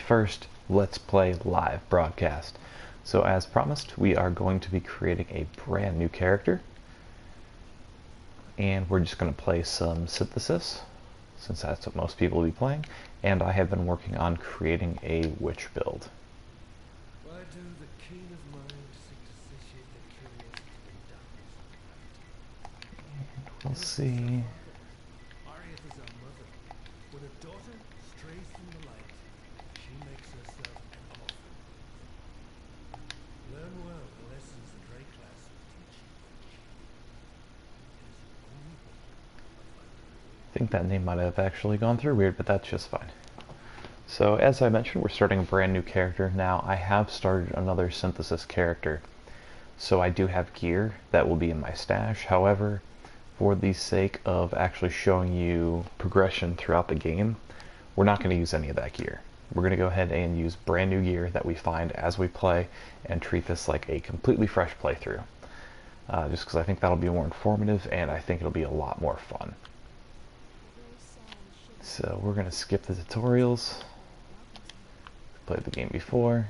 first Let's Play live broadcast. So as promised, we are going to be creating a brand new character. And we're just going to play some synthesis, since that's what most people will be playing. And I have been working on creating a witch build. Why do the keen of mind seek to satiate the curious in darkness? We'll see. Arieth is our mother. When a daughter strays from the light, she makes herself an orphan. Learn well the lessons the Grey class will teach you. It is only I think that name might have actually gone through weird, but that's just fine. So as I mentioned, we're starting a brand new character. Now I have started another synthesis character. So I do have gear that will be in my stash. However, for the sake of actually showing you progression throughout the game, we're not going to use any of that gear. We're going to go ahead and use brand new gear that we find as we play and treat this like a completely fresh playthrough. Just because I think that'll be more informative and I think it'll be a lot more fun. So we're going to skip the tutorials. Played the game before.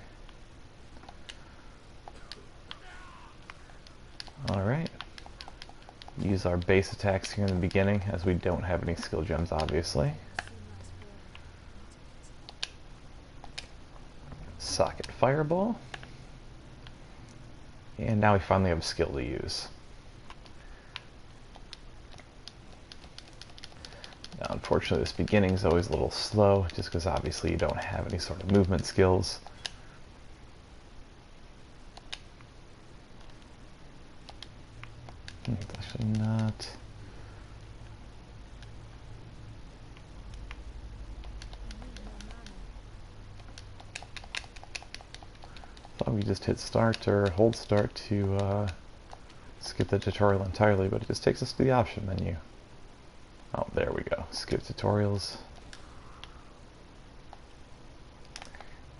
Alright. Use our base attacks here in the beginning, as we don't have any skill gems, obviously. Socket Fireball. And now we finally have a skill to use. Now, unfortunately, this beginning is always a little slow, just because obviously you don't have any sort of movement skills. Actually not. Thought we just hit start or hold start to skip the tutorial entirely, but it just takes us to the option menu. Oh, there we go. Skip tutorials.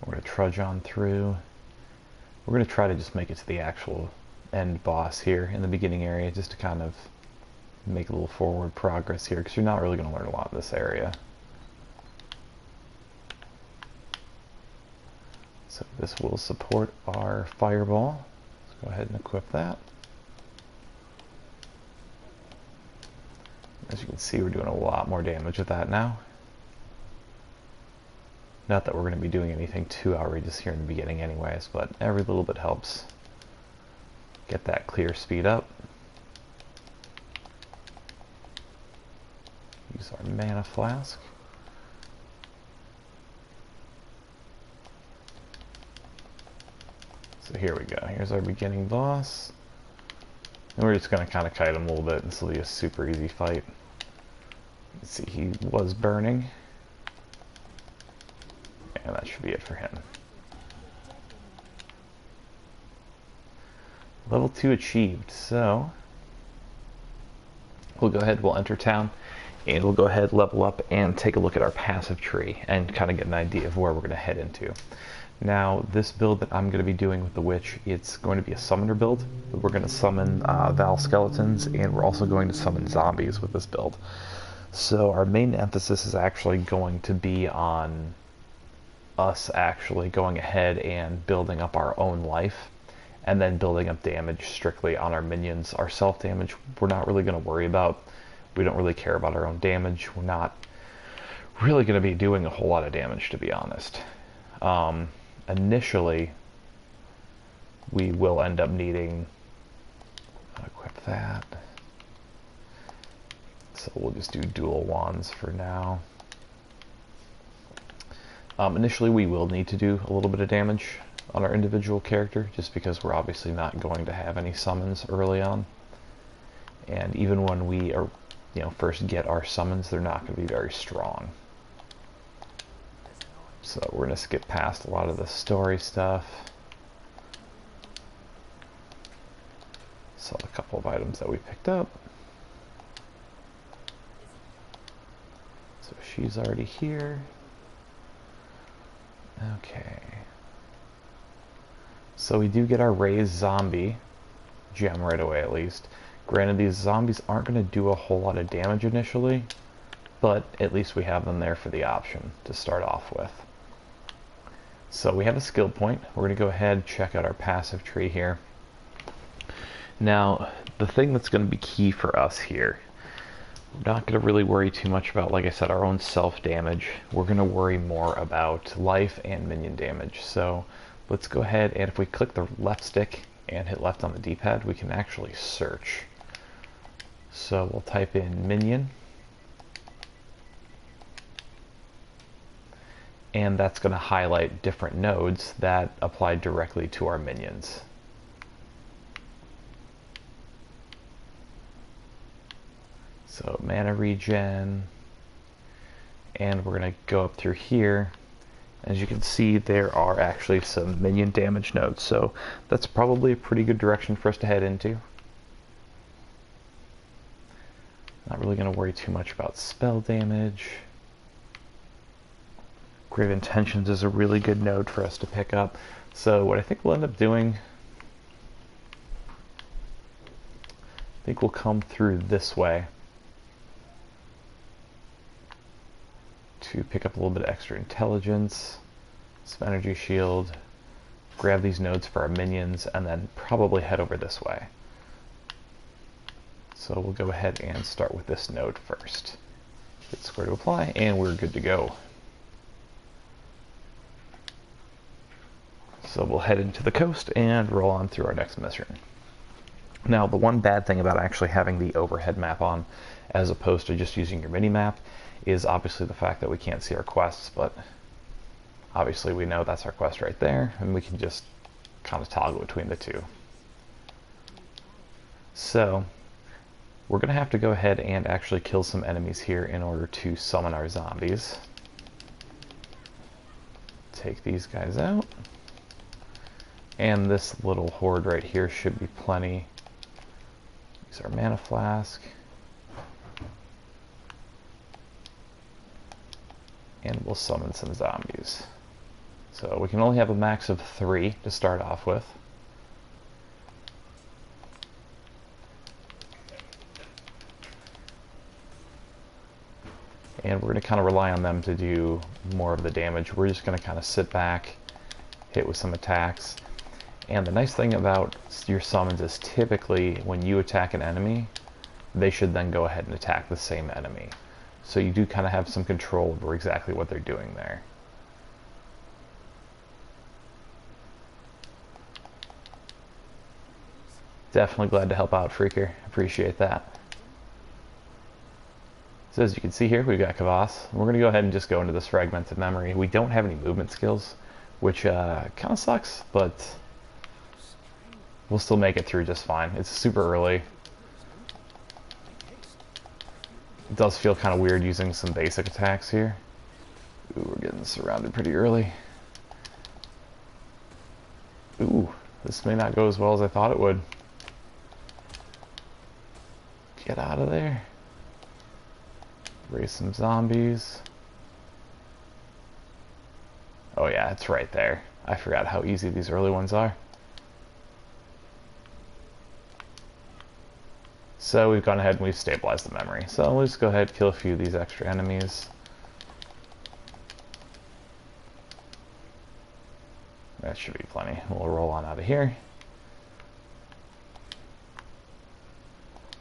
We're going to trudge on through. We're going to try to just make it to the actual end boss here in the beginning area, just to kind of make a little forward progress here, because you're not really going to learn a lot in this area. So this will support our fireball. Let's go ahead and equip that. As you can see, we're doing a lot more damage with that now. Not that we're going to be doing anything too outrageous here in the beginning anyways, but every little bit helps. Get that clear speed up. Use our mana flask. So here we go. Here's our beginning boss. And we're just going to kind of kite him a little bit. This will be a super easy fight. Let's see, he was burning. And that should be it for him. Level 2 achieved, so we'll go ahead, we'll enter town, and we'll go ahead, level up, and take a look at our passive tree, and kind of get an idea of where we're going to head into. Now, this build that I'm going to be doing with the witch, it's going to be a summoner build. We're going to summon Val skeletons, and we're also going to summon zombies with this build. So our main emphasis is actually going to be on us actually going ahead and building up our own life, and then building up damage strictly on our minions. Our self-damage, we're not really going to worry about. We don't really care about our own damage. We're not really going to be doing a whole lot of damage, to be honest. Initially, we will end up needing... I'll equip that. So we'll just do dual wands for now. Initially, we will need to do a little bit of damage on our individual character, just because we're obviously not going to have any summons early on. And even when we are, first get our summons, they're not going to be very strong. So we're going to skip past a lot of the story stuff. Saw a couple of items that we picked up. So she's already here. Okay. So we do get our raised zombie gem right away, at least. Granted, these zombies aren't going to do a whole lot of damage initially, but at least we have them there for the option to start off with. So we have a skill point. We're going to go ahead and check out our passive tree here. Now, the thing that's going to be key for us here, we're not going to really worry too much about, like I said, our own self-damage. We're going to worry more about life and minion damage. So let's go ahead, and if we click the left stick and hit left on the D-pad, we can actually search. So we'll type in minion, and that's going to highlight different nodes that apply directly to our minions. So mana regen, and we're going to go up through here. As you can see, there are actually some minion damage nodes, so that's probably a pretty good direction for us to head into. Not really going to worry too much about spell damage. Grave Intentions is a really good node for us to pick up. So what I think we'll end up doing, I think we'll come through this way to pick up a little bit of extra intelligence, some energy shield, grab these nodes for our minions, and then probably head over this way. So we'll go ahead and start with this node first. Hit square to apply, and we're good to go. So we'll head into the coast and roll on through our next mission. Now, the one bad thing about actually having the overhead map on, as opposed to just using your mini-map, is obviously the fact that we can't see our quests, but obviously we know that's our quest right there, and we can just kind of toggle between the two. So we're going to have to go ahead and actually kill some enemies here in order to summon our zombies. Take these guys out. And this little horde right here should be plenty. Use our mana flask. And we'll summon some zombies. So we can only have a max of 3 to start off with. And we're going to kind of rely on them to do more of the damage. We're just going to kind of sit back, hit with some attacks. And the nice thing about your summons is typically when you attack an enemy, they should then go ahead and attack the same enemy. So you do kind of have some control over exactly what they're doing there. Definitely glad to help out, Freaker. Appreciate that. So as you can see here, we've got Kavas. We're going to go ahead and just go into this fragmented memory. We don't have any movement skills, which kind of sucks, but we'll still make it through just fine. It's super early. It does feel kind of weird using some basic attacks here. Ooh, we're getting surrounded pretty early. Ooh, this may not go as well as I thought it would. Get out of there. Raise some zombies. Oh yeah, it's right there. I forgot how easy these early ones are. So we've gone ahead and we've stabilized the memory. So let's go ahead and kill a few of these extra enemies. That should be plenty. We'll roll on out of here.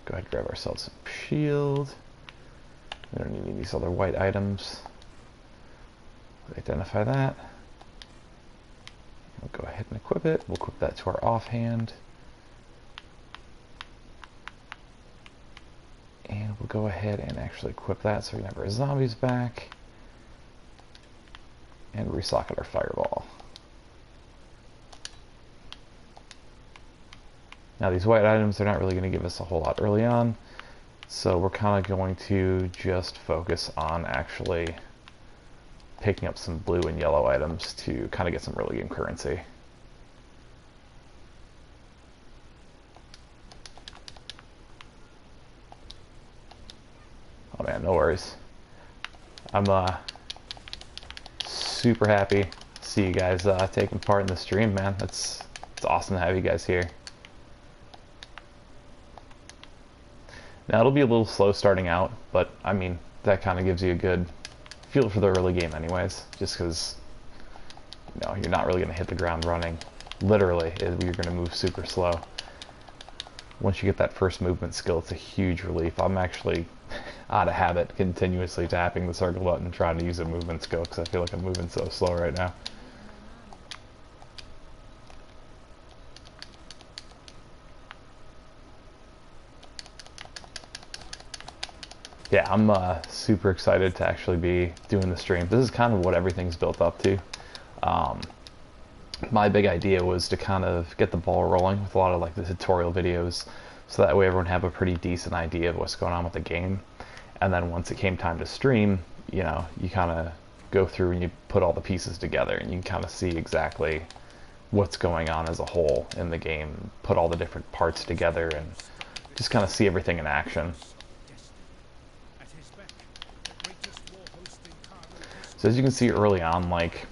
Go ahead and grab ourselves some shield. We don't need these other white items. Identify that. We'll go ahead and equip it. We'll equip that to our offhand. And we'll go ahead and actually equip that so we can have our zombies back. And resocket our fireball. Now these white items, they're not really going to give us a whole lot early on. So we're kind of going to just focus on actually picking up some blue and yellow items to kind of get some early game currency. Oh man, no worries. I'm super happy to see you guys taking part in the stream, man. It's awesome to have you guys here. Now it'll be a little slow starting out, but I mean, that kind of gives you a good feel for the early game anyways, just because, you know, you're not really going to hit the ground running. Literally, you're going to move super slow. Once you get that first movement skill, it's a huge relief. I'm actually out of habit continuously tapping the circle button trying to use a movement skill because I feel like I'm moving so slow right now. Yeah, I'm super excited to actually be doing the stream. This is kind of what everything's built up to. My big idea was to kind of get the ball rolling with a lot of like the tutorial videos, so that way everyone have a pretty decent idea of what's going on with the game. And then once it came time to stream, you know, you kind of go through and you put all the pieces together and you can kind of see exactly what's going on as a whole in the game, put all the different parts together and just kind of see everything in action. So as you can see early on, like,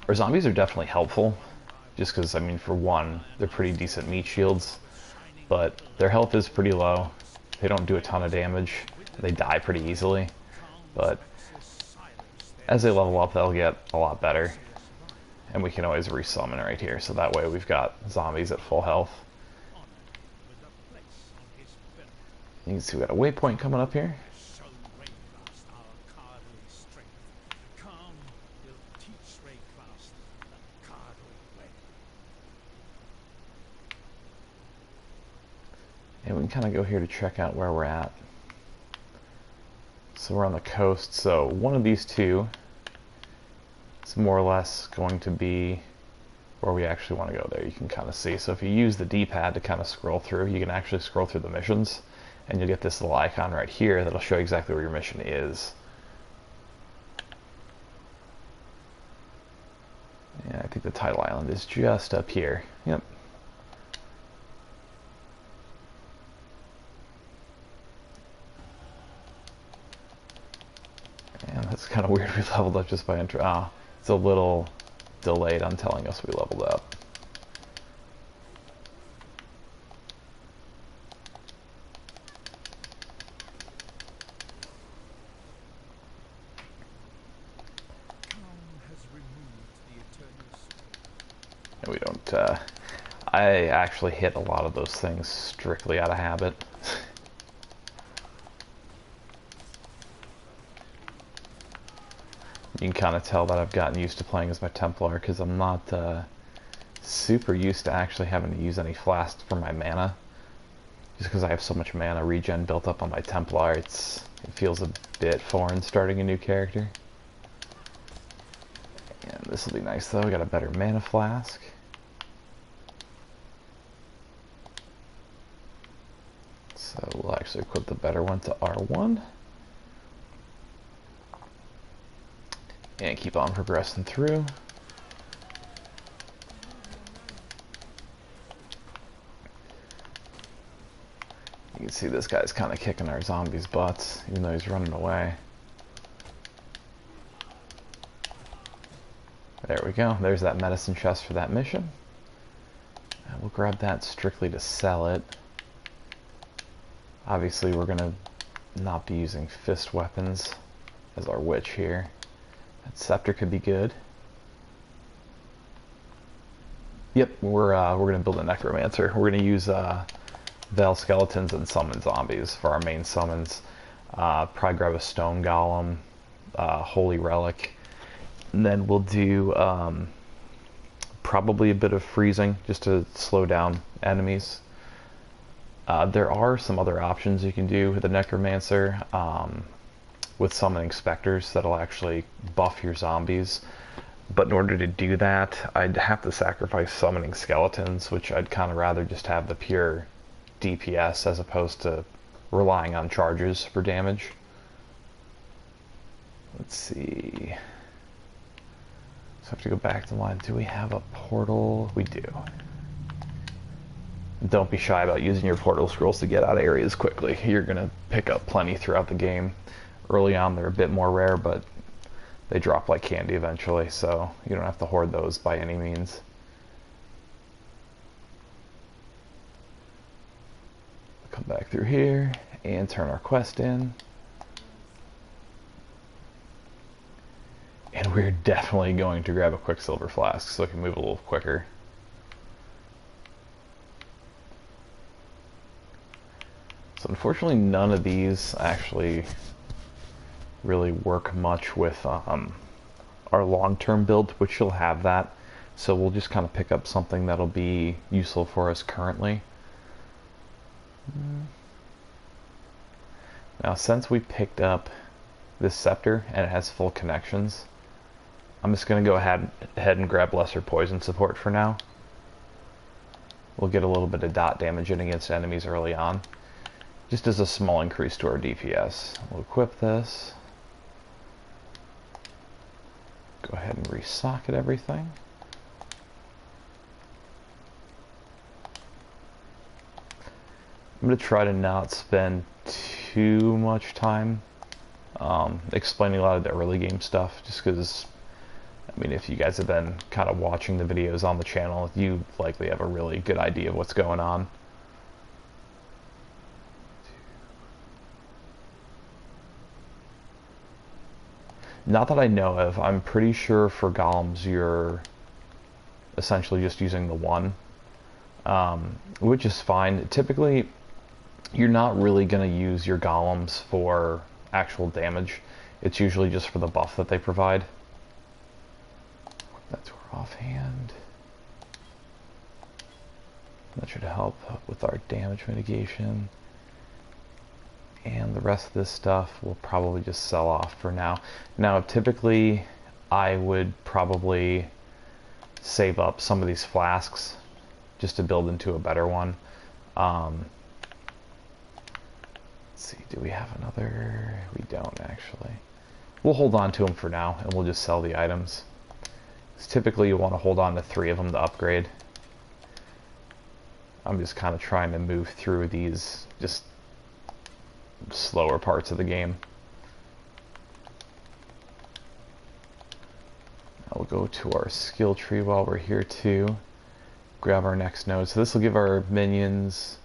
our zombies are definitely helpful, just because, I mean, for one, they're pretty decent meat shields, but their health is pretty low. They don't do a ton of damage. They die pretty easily, but as they level up, they'll get a lot better. And we can always resummon right here, so that way we've got zombies at full health. You can see we got a waypoint coming up here. And we can kind of go here to check out where we're at. So we're on the coast, so one of these two is more or less going to be where we actually want to go there. You can kind of see. So if you use the D-pad to kind of scroll through, you can actually scroll through the missions, and you'll get this little icon right here that'll show you exactly where your mission is. Yeah, I think the title island is just up here. Yep. And that's kind of weird, we leveled up just by intro. Ah, it's a little delayed on telling us we leveled up. And we don't, I actually hit a lot of those things strictly out of habit. You can kind of tell that I've gotten used to playing as my Templar because I'm not super used to actually having to use any flasks for my mana. Just because I have so much mana regen built up on my Templar, it feels a bit foreign starting a new character. And this will be nice though, we got a better mana flask. So we'll actually equip the better one to R1. And keep on progressing through. You can see this guy's kind of kicking our zombies' butts, even though he's running away. There we go. There's that medicine chest for that mission. And we'll grab that strictly to sell it. Obviously, we're going to not be using fist weapons as our witch here. That scepter could be good. Yep, we're going to build a necromancer. We're going to use veil skeletons and summon zombies for our main summons. Probably grab a stone golem, holy relic, and then we'll do probably a bit of freezing just to slow down enemies. There are some other options you can do with the necromancer. With summoning specters that'll actually buff your zombies. But in order to do that, I'd have to sacrifice summoning skeletons, which I'd kind of rather just have the pure DPS as opposed to relying on charges for damage. Let's see. So I have to go back to line. Do we have a portal? We do. Don't be shy about using your portal scrolls to get out of areas quickly. You're going to pick up plenty throughout the game. Early on, they're a bit more rare, but they drop like candy eventually, so you don't have to hoard those by any means. Come back through here and turn our quest in. And we're definitely going to grab a Quicksilver Flask so I can move a little quicker. So unfortunately none of these actually really work much with our long-term build, which will have that. So we'll just kind of pick up something that'll be useful for us currently. Now since we picked up this scepter and it has full connections, I'm just going to go ahead and grab lesser poison support for now. We'll get a little bit of dot damage in against enemies early on, just as a small increase to our DPS. We'll equip this. Go ahead and resocket everything. I'm going to try to not spend too much time explaining a lot of the early game stuff, just because, I mean, if you guys have been kind of watching the videos on the channel, you likely have a really good idea of what's going on. Not that I know of. I'm pretty sure for golems you're essentially just using the one, which is fine. Typically, you're not really going to use your golems for actual damage. It's usually just for the buff that they provide. That's our offhand. That should help with our damage mitigation. And the rest of this stuff we'll probably just sell off for now. Now, typically, I would probably save up some of these flasks just to build into a better one. Let's see, do we have another? We don't, actually. We'll hold on to them for now, and we'll just sell the items. Because typically, you want to hold on to 3 of them to upgrade. I'm just kind of trying to move through these just slower parts of the game. I'll go to our skill tree while we're here too. Grab our next node. So this will give our minions,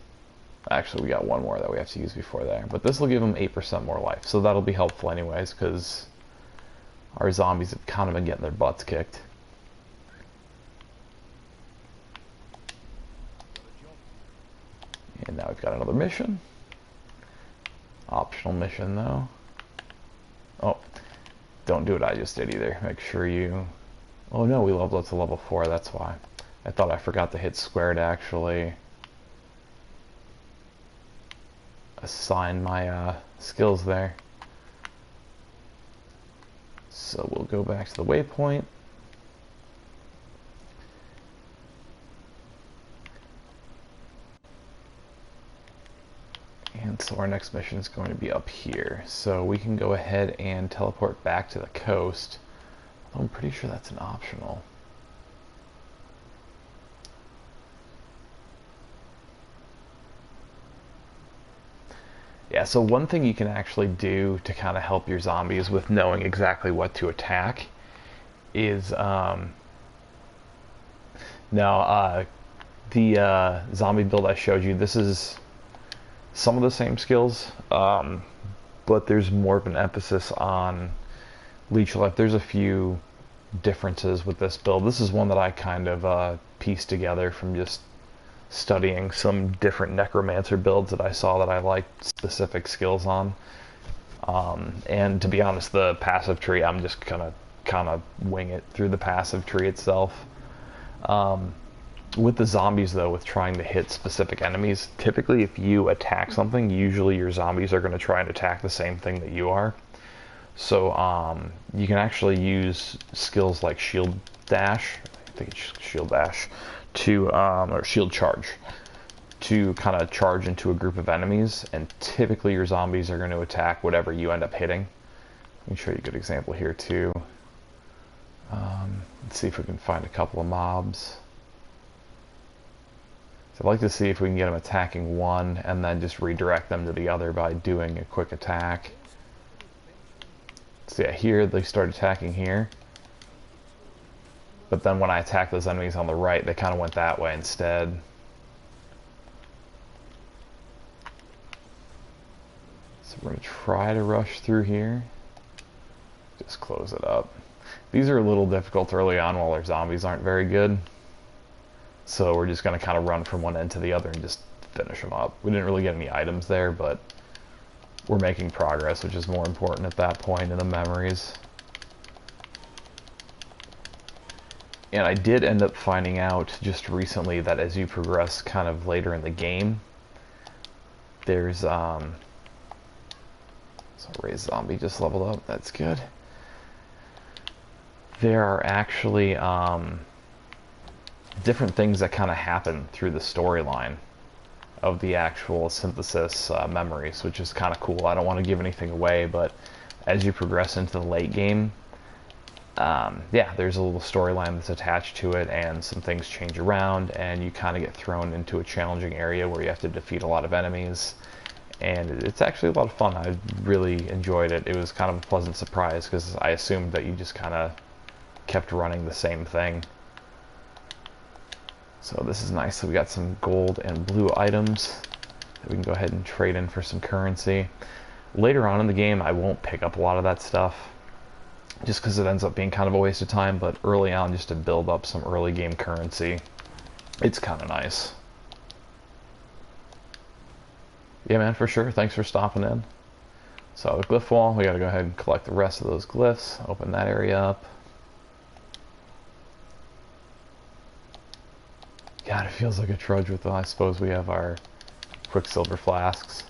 actually we got one more that we have to use before there, but this will give them 8% more life. So that'll be helpful anyways, because our zombies have kind of been getting their butts kicked. And now we've got another mission. Optional mission though. Oh, don't do what I just did either. Make sure you... Oh no, we leveled up to level 4, that's why. I thought I forgot to hit square to actually assign my skills there. So we'll go back to the waypoint. And so our next mission is going to be up here. So we can go ahead and teleport back to the coast. I'm pretty sure that's an optional. Yeah, so one thing you can actually do to kind of help your zombies with knowing exactly what to attack is the zombie build I showed you, this is some of the same skills, but there's more of an emphasis on leech life. There's a few differences with this build. This is one that I kind of pieced together from just studying some different necromancer builds that I saw that I liked specific skills on. And to be honest, the passive tree, I'm just gonna kind of wing it through the passive tree itself. With the zombies though, with trying to hit specific enemies, typically if you attack something, usually your zombies are going to try and attack the same thing that you are. So you can actually use skills like shield dash, I think it's shield dash, to or shield charge, to kind of charge into a group of enemies, and typically your zombies are going to attack whatever you end up hitting. Let me show you a good example here too. Let's see if we can find a couple of mobs. So I'd like to see if we can get them attacking one and then just redirect them to the other by doing a quick attack. So yeah, here they start attacking here. But then when I attack those enemies on the right, they kind of went that way instead. So we're going to try to rush through here. Just close it up. These are a little difficult early on while our zombies aren't very good. So we're just going to kind of run from one end to the other and just finish them up. We didn't really get any items there, but we're making progress, which is more important at that point in the memories. And I did end up finding out just recently that as you progress kind of later in the game, there's so Ray's zombie just leveled up. That's good. There are actually different things that kind of happen through the storyline of the actual synthesis memories, which is kind of cool. I don't want to give anything away, but as you progress into the late game, yeah, there's a little storyline that's attached to it, and some things change around, and you kind of get thrown into a challenging area where you have to defeat a lot of enemies, and it's actually a lot of fun. I really enjoyed it. It was kind of a pleasant surprise, because I assumed that you just kind of kept running the same thing. So this is nice. So we got some gold and blue items that we can go ahead and trade in for some currency. Later on in the game, I won't pick up a lot of that stuff, just because it ends up being kind of a waste of time, but early on, just to build up some early game currency, it's kind of nice. Yeah, man, for sure. Thanks for stopping in. So the glyph wall, we got to go ahead and collect the rest of those glyphs, open that area up. God, it feels like a trudge with them. I suppose we have our quicksilver flasks.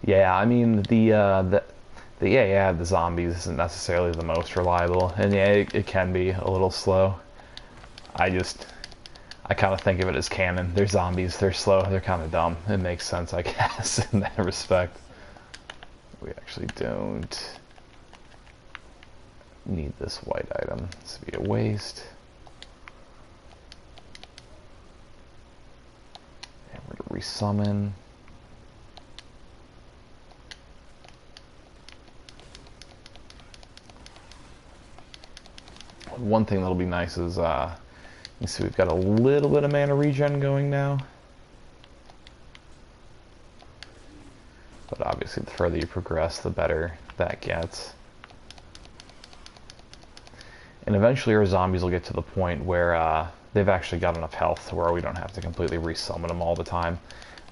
Yeah, I mean the zombies isn't necessarily the most reliable, and yeah, it can be a little slow. I kind of think of it as canon. They're zombies, they're slow, they're kind of dumb. It makes sense, I guess, in that respect. We actually don't need this white item. This would be a waste. And we're going to resummon. One thing that'll be nice is, you see we've got a little bit of mana regen going now. But obviously the further you progress, the better that gets. And eventually our zombies will get to the point where they've actually got enough health to where we don't have to completely resummon them all the time.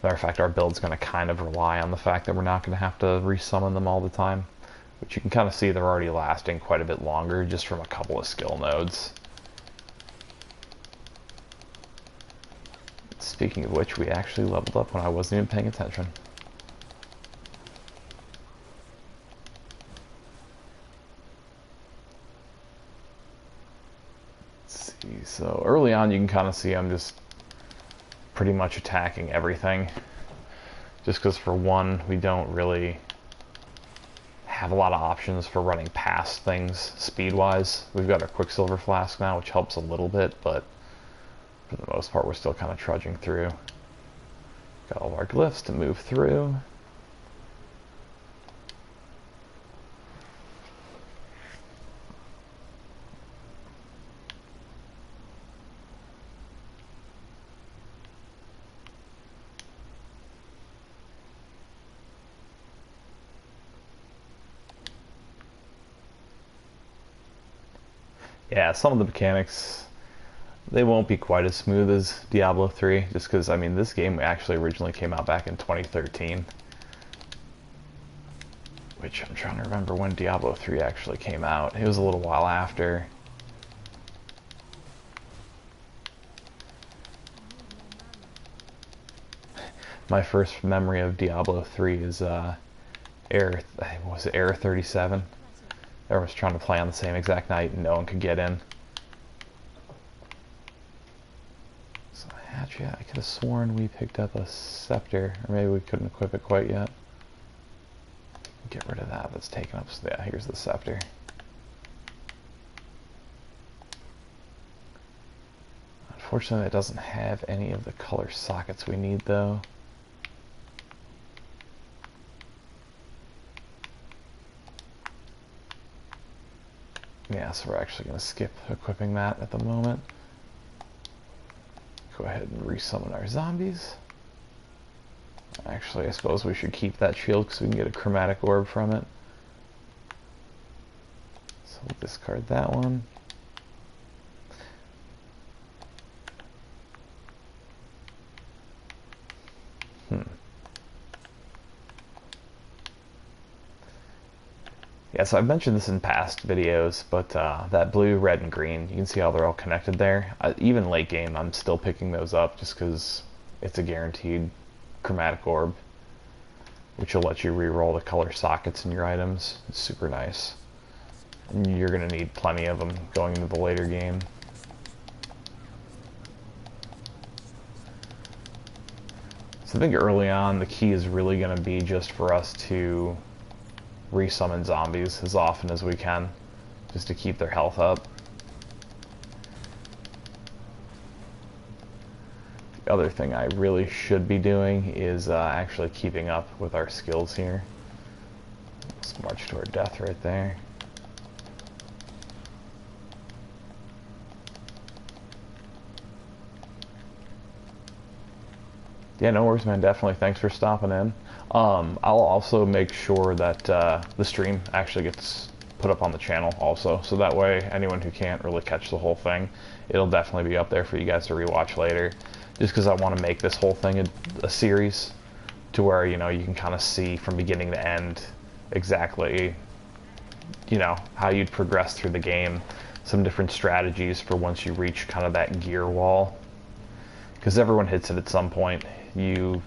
Matter of fact, our build's going to kind of rely on the fact that we're not going to have to resummon them all the time. Which you can kind of see they're already lasting quite a bit longer just from a couple of skill nodes. Speaking of which, we actually leveled up when I wasn't even paying attention. Let's see, so early on you can kind of see I'm just pretty much attacking everything. Just because for one, we don't really have a lot of options for running past things speed-wise. We've got our quicksilver flask now, which helps a little bit, but for the most part we're still kind of trudging through. Got all of our glyphs to move through. Yeah, some of the mechanics, they won't be quite as smooth as Diablo 3, just because, I mean, this game actually originally came out back in 2013. Which, I'm trying to remember when Diablo 3 actually came out. It was a little while after. My first memory of Diablo 3 is, was it Era 37? Everyone was trying to play on the same exact night and no one could get in. So hatch, yeah, I could have sworn we picked up a scepter, or maybe we couldn't equip it quite yet. Get rid of that, that's taken up, so yeah, here's the scepter. Unfortunately it doesn't have any of the color sockets we need though. Yeah, so we're actually going to skip equipping that at the moment. Go ahead and resummon our zombies. Actually, I suppose we should keep that shield because we can get a chromatic orb from it. So we'll discard that one. Yeah, so I've mentioned this in past videos, but that blue, red, and green, you can see how they're all connected there. Even late game, I'm still picking those up just because it's a guaranteed chromatic orb, which will let you re-roll the color sockets in your items. It's super nice. And you're going to need plenty of them going into the later game. So I think early on, the key is really going to be just for us to resummon zombies as often as we can, just to keep their health up. The other thing I really should be doing is actually keeping up with our skills here. Let's march to our death right there. Yeah, no worries, man. Definitely. Thanks for stopping in. I'll also make sure that the stream actually gets put up on the channel also, so that way anyone who can't really catch the whole thing, it'll definitely be up there for you guys to rewatch later. Just because I want to make this whole thing a series to where, you know, you can kind of see from beginning to end exactly, you know, how you'd progress through the game, some different strategies for once you reach kind of that gear wall. Because everyone hits it at some point. You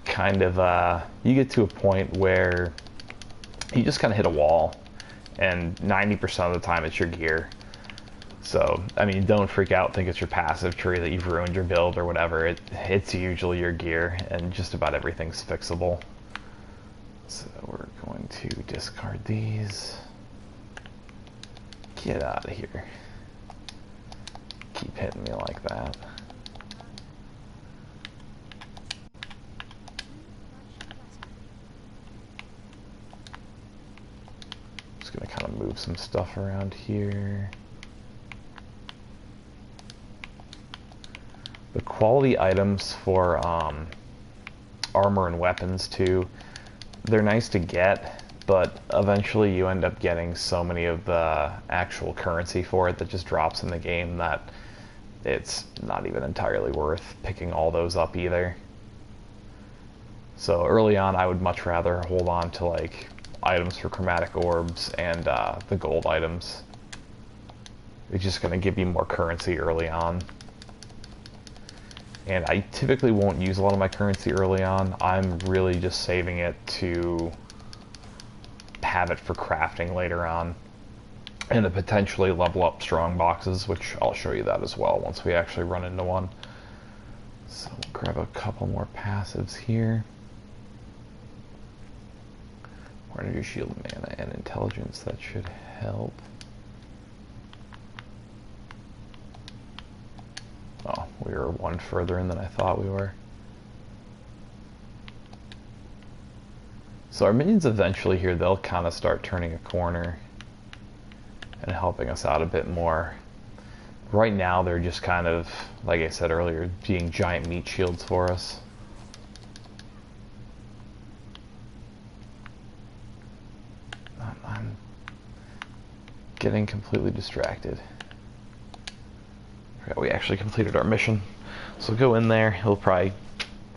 kind of, you get to a point where you just kind of hit a wall, and 90% of the time it's your gear. So, I mean, don't freak out, think it's your passive tree that you've ruined your build or whatever. It's usually your gear, and just about everything's fixable. So we're going to discard these. Get out of here. Keep hitting me like that. Just gonna kind of move some stuff around here. The quality items for armor and weapons too, they're nice to get, but eventually you end up getting so many of the actual currency for it that just drops in the game that it's not even entirely worth picking all those up either. So early on, I would much rather hold on to like items for chromatic orbs and the gold items. It's just going to give you more currency early on. And I typically won't use a lot of my currency early on. I'm really just saving it to have it for crafting later on, and to potentially level up strong boxes, which I'll show you that as well once we actually run into one. So we'll grab a couple more passives here. More energy, shield, mana, and intelligence. That should help. Oh, we were one further in than I thought we were. So our minions eventually here, they'll kind of start turning a corner and helping us out a bit more. Right now, they're just kind of, like I said earlier, being giant meat shields for us. I'm getting completely distracted. We actually completed our mission. So go in there, he'll probably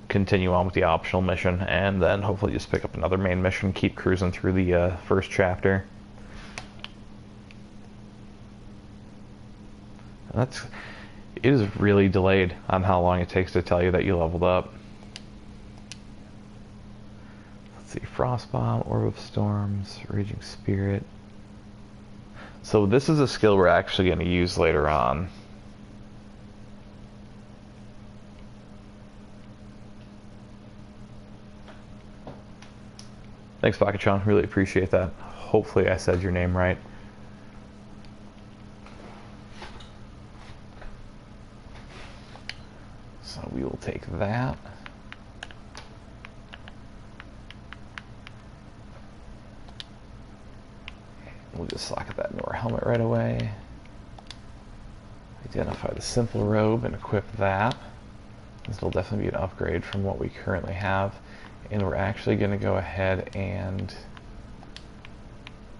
continue on with the optional mission, and then hopefully just pick up another main mission, keep cruising through the first chapter. It is really delayed on how long it takes to tell you that you leveled up. Let's see, Frostbomb, Orb of Storms, Raging Spirit. So this is a skill we're actually going to use later on. Thanks, Bakachon. Really appreciate that. Hopefully I said your name right. So we will take that. We'll just socket that into our helmet right away. Identify the simple robe and equip that. This will definitely be an upgrade from what we currently have. And we're actually going to go ahead and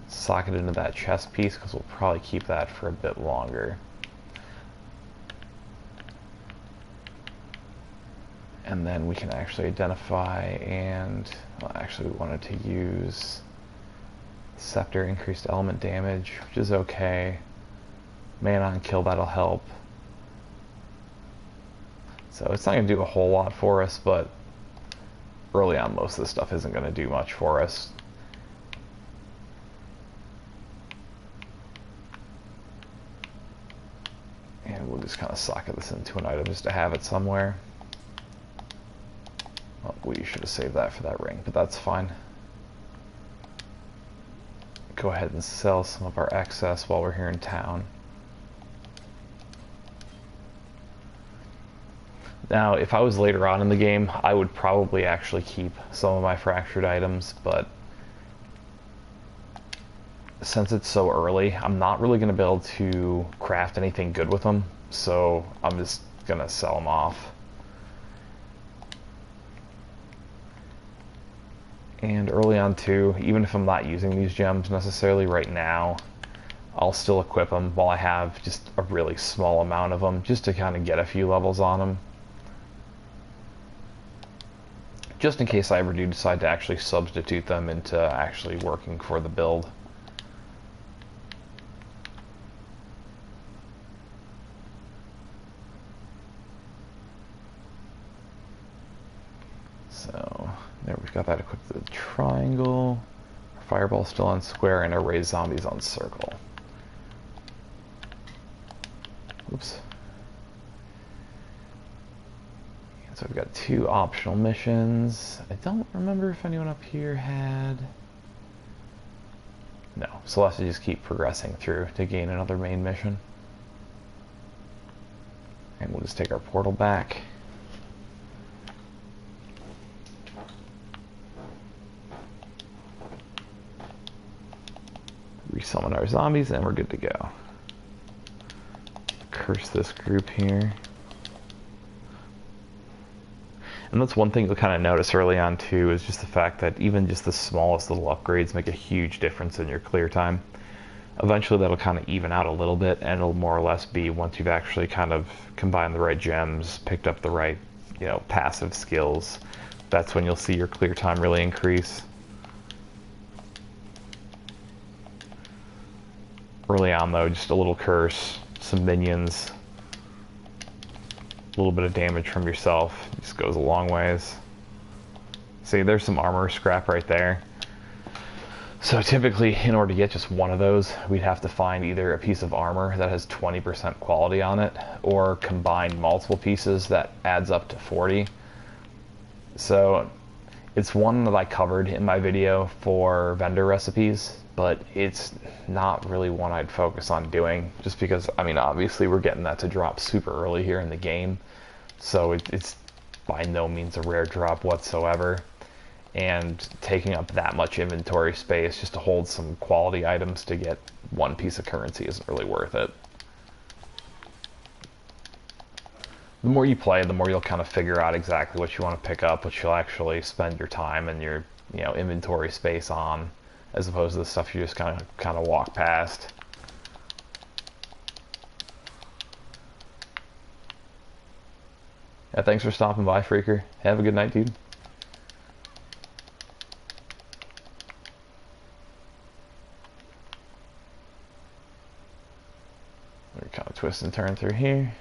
sock it into that chest piece because we'll probably keep that for a bit longer. And then we can actually identify and, well, actually we wanted to use Scepter, increased element damage, which is okay. Mana on kill, that'll help. So it's not going to do a whole lot for us, but early on most of this stuff isn't going to do much for us. And we'll just kind of socket this into an item just to have it somewhere. Oh, we should have saved that for that ring, but that's fine. Go ahead and sell some of our excess while we're here in town. Now, if I was later on in the game, I would probably actually keep some of my fractured items, but since it's so early, I'm not really going to be able to craft anything good with them, so I'm just going to sell them off. And early on too, even if I'm not using these gems necessarily right now, I'll still equip them while I have just a really small amount of them, just to kind of get a few levels on them. Just in case I ever do decide to actually substitute them into actually working for the build. So, there we've got that equipped to the triangle. Our fireball's still on square and our raised zombies on circle. Oops. So we've got 2 optional missions. I don't remember if anyone up here had... No, so we'll have to just keep progressing through to gain another main mission. And we'll just take our portal back. Resummon our zombies and we're good to go. Curse this group here. And that's one thing you'll kind of notice early on too, is just the fact that even just the smallest little upgrades make a huge difference in your clear time. Eventually that'll kind of even out a little bit, and it'll more or less be once you've actually kind of combined the right gems, picked up the right, passive skills, that's when you'll see your clear time really increase. Early on though, just a little curse, some minions, a little bit of damage from yourself just goes a long ways. See, there's some armor scrap right there. So typically, in order to get just one of those, we'd have to find either a piece of armor that has 20% quality on it, or combine multiple pieces that adds up to 40. So it's one that I covered in my video for vendor recipes, but it's not really one I'd focus on doing, just because, I mean, obviously we're getting that to drop super early here in the game, so it's by no means a rare drop whatsoever, and taking up that much inventory space just to hold some quality items to get one piece of currency isn't really worth it. The more you play, the more you'll kind of figure out exactly what you want to pick up, what you'll actually spend your time and your inventory space on, as opposed to the stuff you just kind of walk past. Yeah, thanks for stopping by, Freaker. Have a good night, dude. We're kind of twist and turn through here.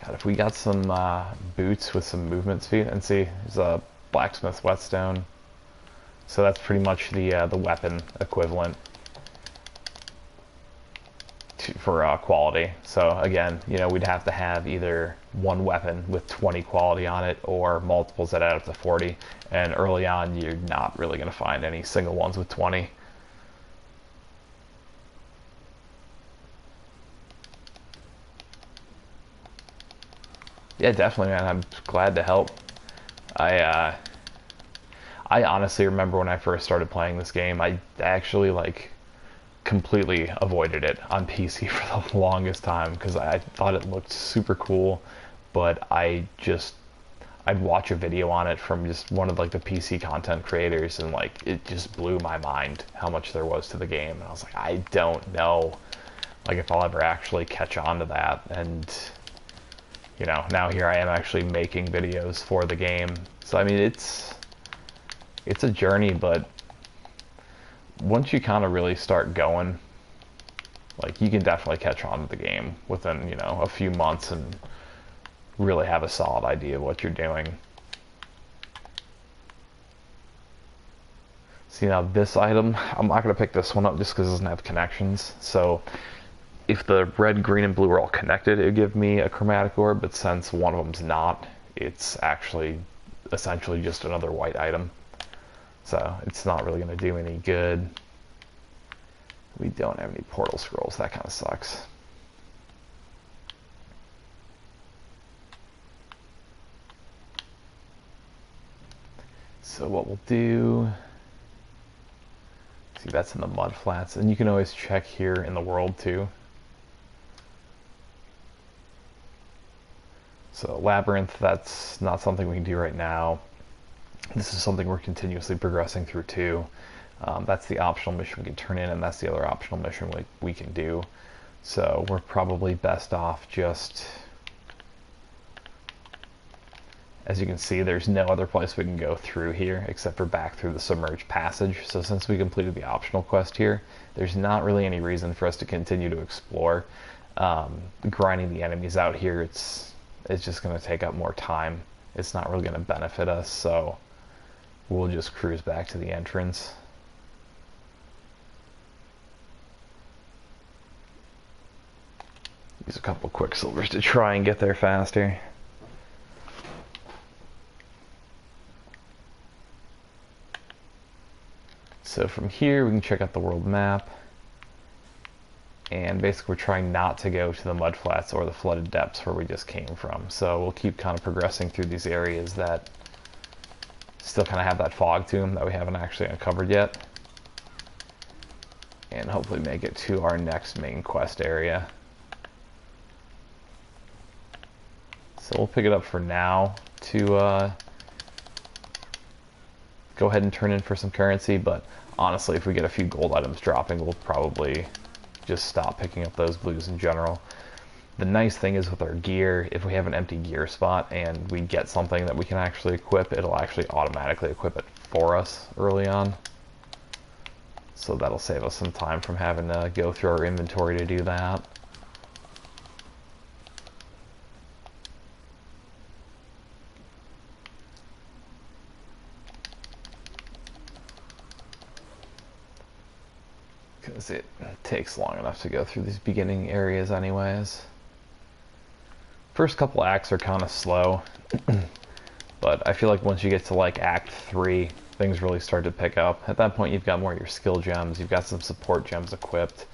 God, if we got some boots with some movement speed, and see, there's a blacksmith whetstone, so that's pretty much the weapon equivalent for quality. So again, we'd have to have either one weapon with 20 quality on it, or multiples that add up to 40. And early on, you're not really going to find any single ones with 20. Yeah, definitely, man. I'm glad to help. I honestly remember when I first started playing this game, I actually completely avoided it on PC for the longest time because I thought it looked super cool, but I'd watch a video on it from just one of like the PC content creators, and like it just blew my mind how much there was to the game, and I was like, I don't know like if I'll ever actually catch on to that. And you know, now here I am actually making videos for the game. So I mean, it's a journey, but once you kind of really start going, like you can definitely catch on to the game within, you know, a few months and really have a solid idea of what you're doing. See, now this item, I'm not going to pick this one up just because it doesn't have connections. So if the red, green, and blue are all connected, it would give me a chromatic orb, but since one of them's not, it's actually essentially just another white item. So it's not really going to do any good. We don't have any portal scrolls. That kind of sucks. So what we'll do... See, that's in the mud flats. And you can always check here in the world too. So Labyrinth, that's not something we can do right now. This is something we're continuously progressing through too. That's the optional mission we can turn in, and that's the other optional mission we can do. So we're probably best off just... As you can see, there's no other place we can go through here except for back through the submerged passage. So since we completed the optional quest here, there's not really any reason for us to continue to explore. Grinding the enemies out here, it's just going to take up more time. It's not really going to benefit us, so we'll just cruise back to the entrance. Use a couple quicksilvers to try and get there faster. So from here we can check out the world map, and basically we're trying not to go to the mud flats or the flooded depths where we just came from. So we'll keep kind of progressing through these areas that still kind of have that fog to them that we haven't actually uncovered yet, and hopefully make it to our next main quest area. So we'll pick it up for now to go ahead and turn in for some currency, but honestly, if we get a few gold items dropping, we'll probably just stop picking up those blues in general. The nice thing is with our gear, if we have an empty gear spot and we get something that we can actually equip, it'll actually automatically equip it for us early on. So that'll save us some time from having to go through our inventory to do that. Because it takes long enough to go through these beginning areas anyways. First couple acts are kind of slow, but I feel like once you get to like Act 3, things really start to pick up. At that point you've got more of your skill gems, you've got some support gems equipped.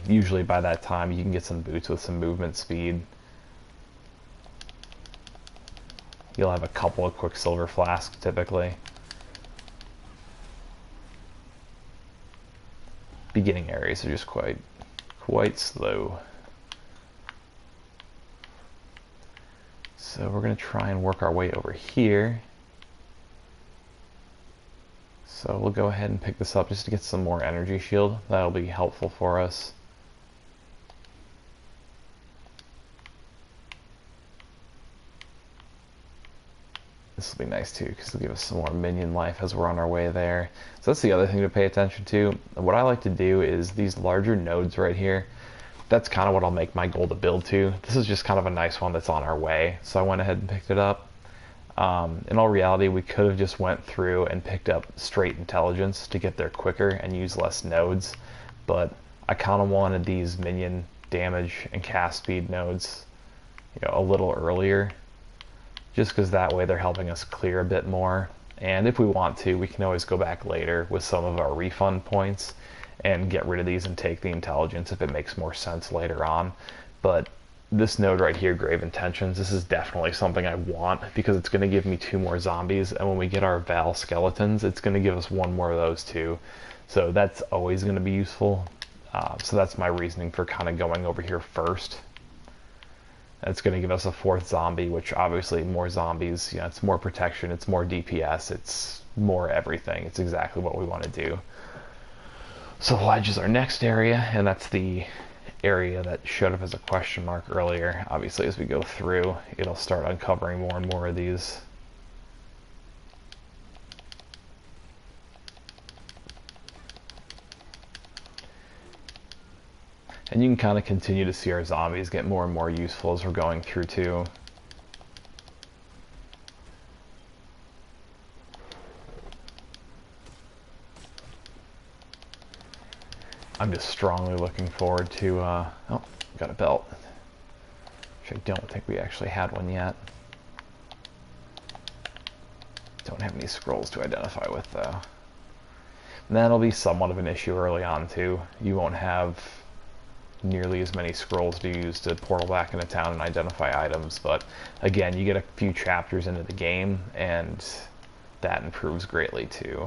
Usually by that time you can get some boots with some movement speed. You'll have a couple of quicksilver flasks typically. Beginning areas are just quite slow. So we're going to try and work our way over here. So we'll go ahead and pick this up just to get some more energy shield. That'll be helpful for us. This will be nice too, because it'll give us some more minion life as we're on our way there. So that's the other thing to pay attention to. What I like to do is these larger nodes right here, that's kind of what I'll make my goal to build to. This is just kind of a nice one that's on our way, so I went ahead and picked it up. In all reality, we could have just went through and picked up straight intelligence to get there quicker and use less nodes, but I kind of wanted these minion damage and cast speed nodes, you know, a little earlier, just because that way they're helping us clear a bit more. And if we want to, we can always go back later with some of our refund points and get rid of these and take the intelligence if it makes more sense later on. But this node right here, Grave Intentions, this is definitely something I want because it's going to give me 2 more zombies, and when we get our Val skeletons, it's going to give us 1 more of those too. So that's always going to be useful. So that's my reasoning for kind of going over here first. It's going to give us a 4th zombie, which obviously more zombies, you know, it's more protection, it's more DPS, it's more everything. It's exactly what we want to do. So the ledge is our next area, and that's the area that showed up as a question mark earlier. Obviously, as we go through, it'll start uncovering more and more of these. And you can kind of continue to see our zombies get more and more useful as we're going through too. I'm just strongly looking forward to, oh, got a belt. Which I don't think we actually had one yet. Don't have any scrolls to identify with though. And that'll be somewhat of an issue early on too. You won't have nearly as many scrolls to use to portal back into town and identify items, but again, you get a few chapters into the game and that improves greatly too.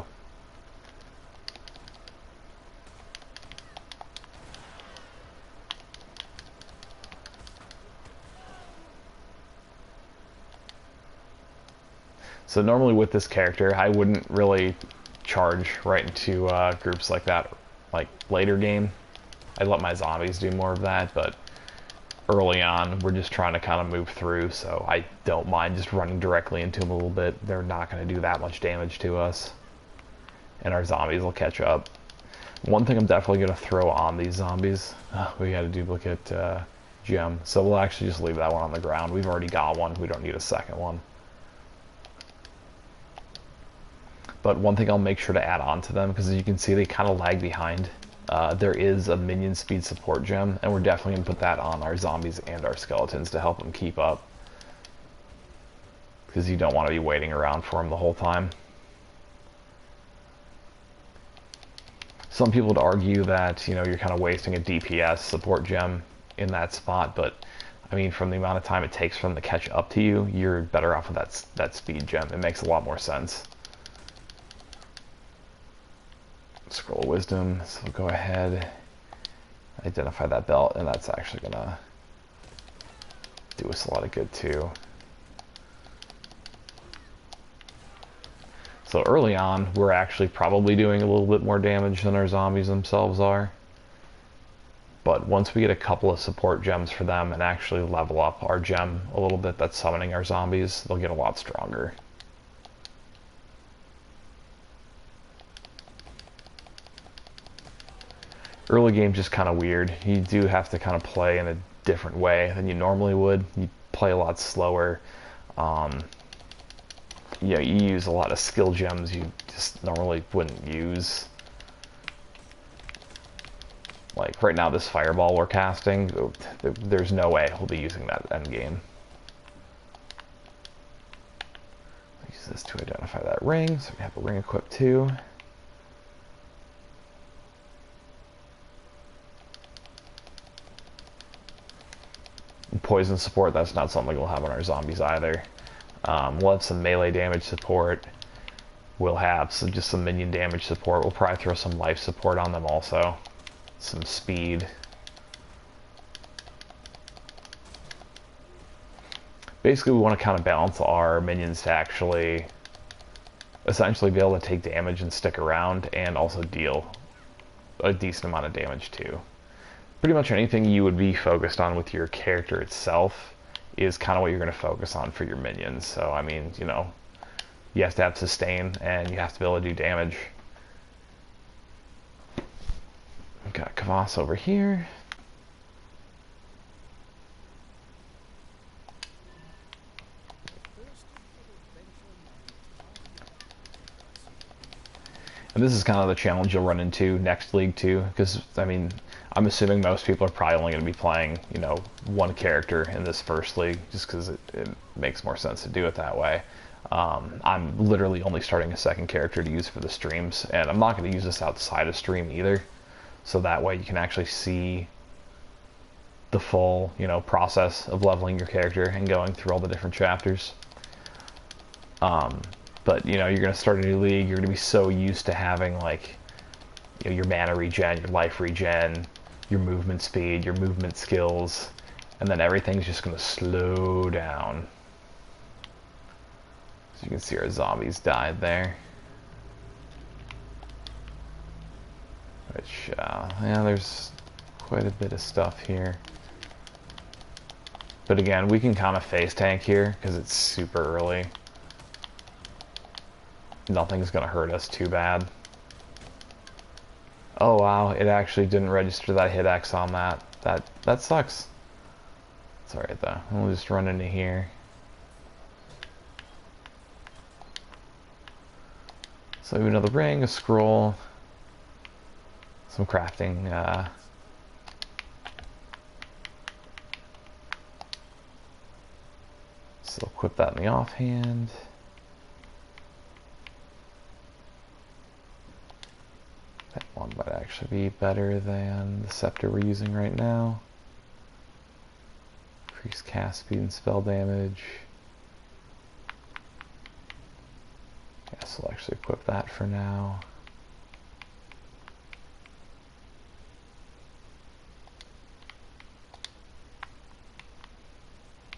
So normally with this character, I wouldn't really charge right into groups like that, like later game. I'd let my zombies do more of that, but early on, we're just trying to kind of move through, so I don't mind just running directly into them a little bit. They're not going to do that much damage to us, and our zombies will catch up. One thing I'm definitely going to throw on these zombies, we got a duplicate gem, so we'll actually just leave that one on the ground. We've already got one, we don't need a second one. But one thing I'll make sure to add on to them, because as you can see, they kind of lag behind. There is a minion speed support gem, and we're definitely going to put that on our zombies and our skeletons to help them keep up. Because you don't want to be waiting around for them the whole time. Some people would argue that, you know, you're kind of wasting a DPS support gem in that spot, but I mean, from the amount of time it takes for them to catch up to you, you're better off with that speed gem. It makes a lot more sense. Scroll of Wisdom, so we'll go ahead, identify that belt, and that's actually gonna do us a lot of good too. So early on, we're actually probably doing a little bit more damage than our zombies themselves are. But once we get a couple of support gems for them and actually level up our gem a little bit that's summoning our zombies, they'll get a lot stronger. Early game's just kind of weird. You do have to kind of play in a different way than you normally would. You play a lot slower. You know, you use a lot of skill gems you just normally wouldn't use. Like right now, this fireball we're casting, there's no way we'll be using that endgame. Use this to identify that ring, so we have a ring equipped too. Poison support, that's not something we'll have on our zombies either. We'll have some melee damage support. We'll have just some minion damage support. We'll probably throw some life support on them also. Some speed. Basically, we want to kind of balance our minions to actually essentially be able to take damage and stick around, and also deal a decent amount of damage too. Pretty much anything you would be focused on with your character itself is kind of what you're going to focus on for your minions. So, I mean, you know, you have to have sustain, and you have to be able to do damage. We've got Kvass over here. And this is kind of the challenge you'll run into next league too, because, I mean, I'm assuming most people are probably only going to be playing, you know, one character in this first league, just because it makes more sense to do it that way. I'm literally only starting a second character to use for the streams, and I'm not going to use this outside of stream either, so that way you can actually see the full, you know, process of leveling your character and going through all the different chapters. But, you know, you're going to start a new league, you're going to be so used to having, like, you know, your mana regen, your life regen, your movement speed, your movement skills, and then everything's just going to slow down. So you can see our zombies died there. Which, yeah, there's quite a bit of stuff here. But again, we can kind of face tank here because it's super early. Nothing's going to hurt us too bad. Oh wow, it actually didn't register that hit X on that. That sucks. It's alright though. We'll just run into here. So we have another ring, a scroll, some crafting. So equip that in the offhand. That one might actually be better than the scepter we're using right now. Increase cast speed and spell damage. Guess I'll actually equip that for now.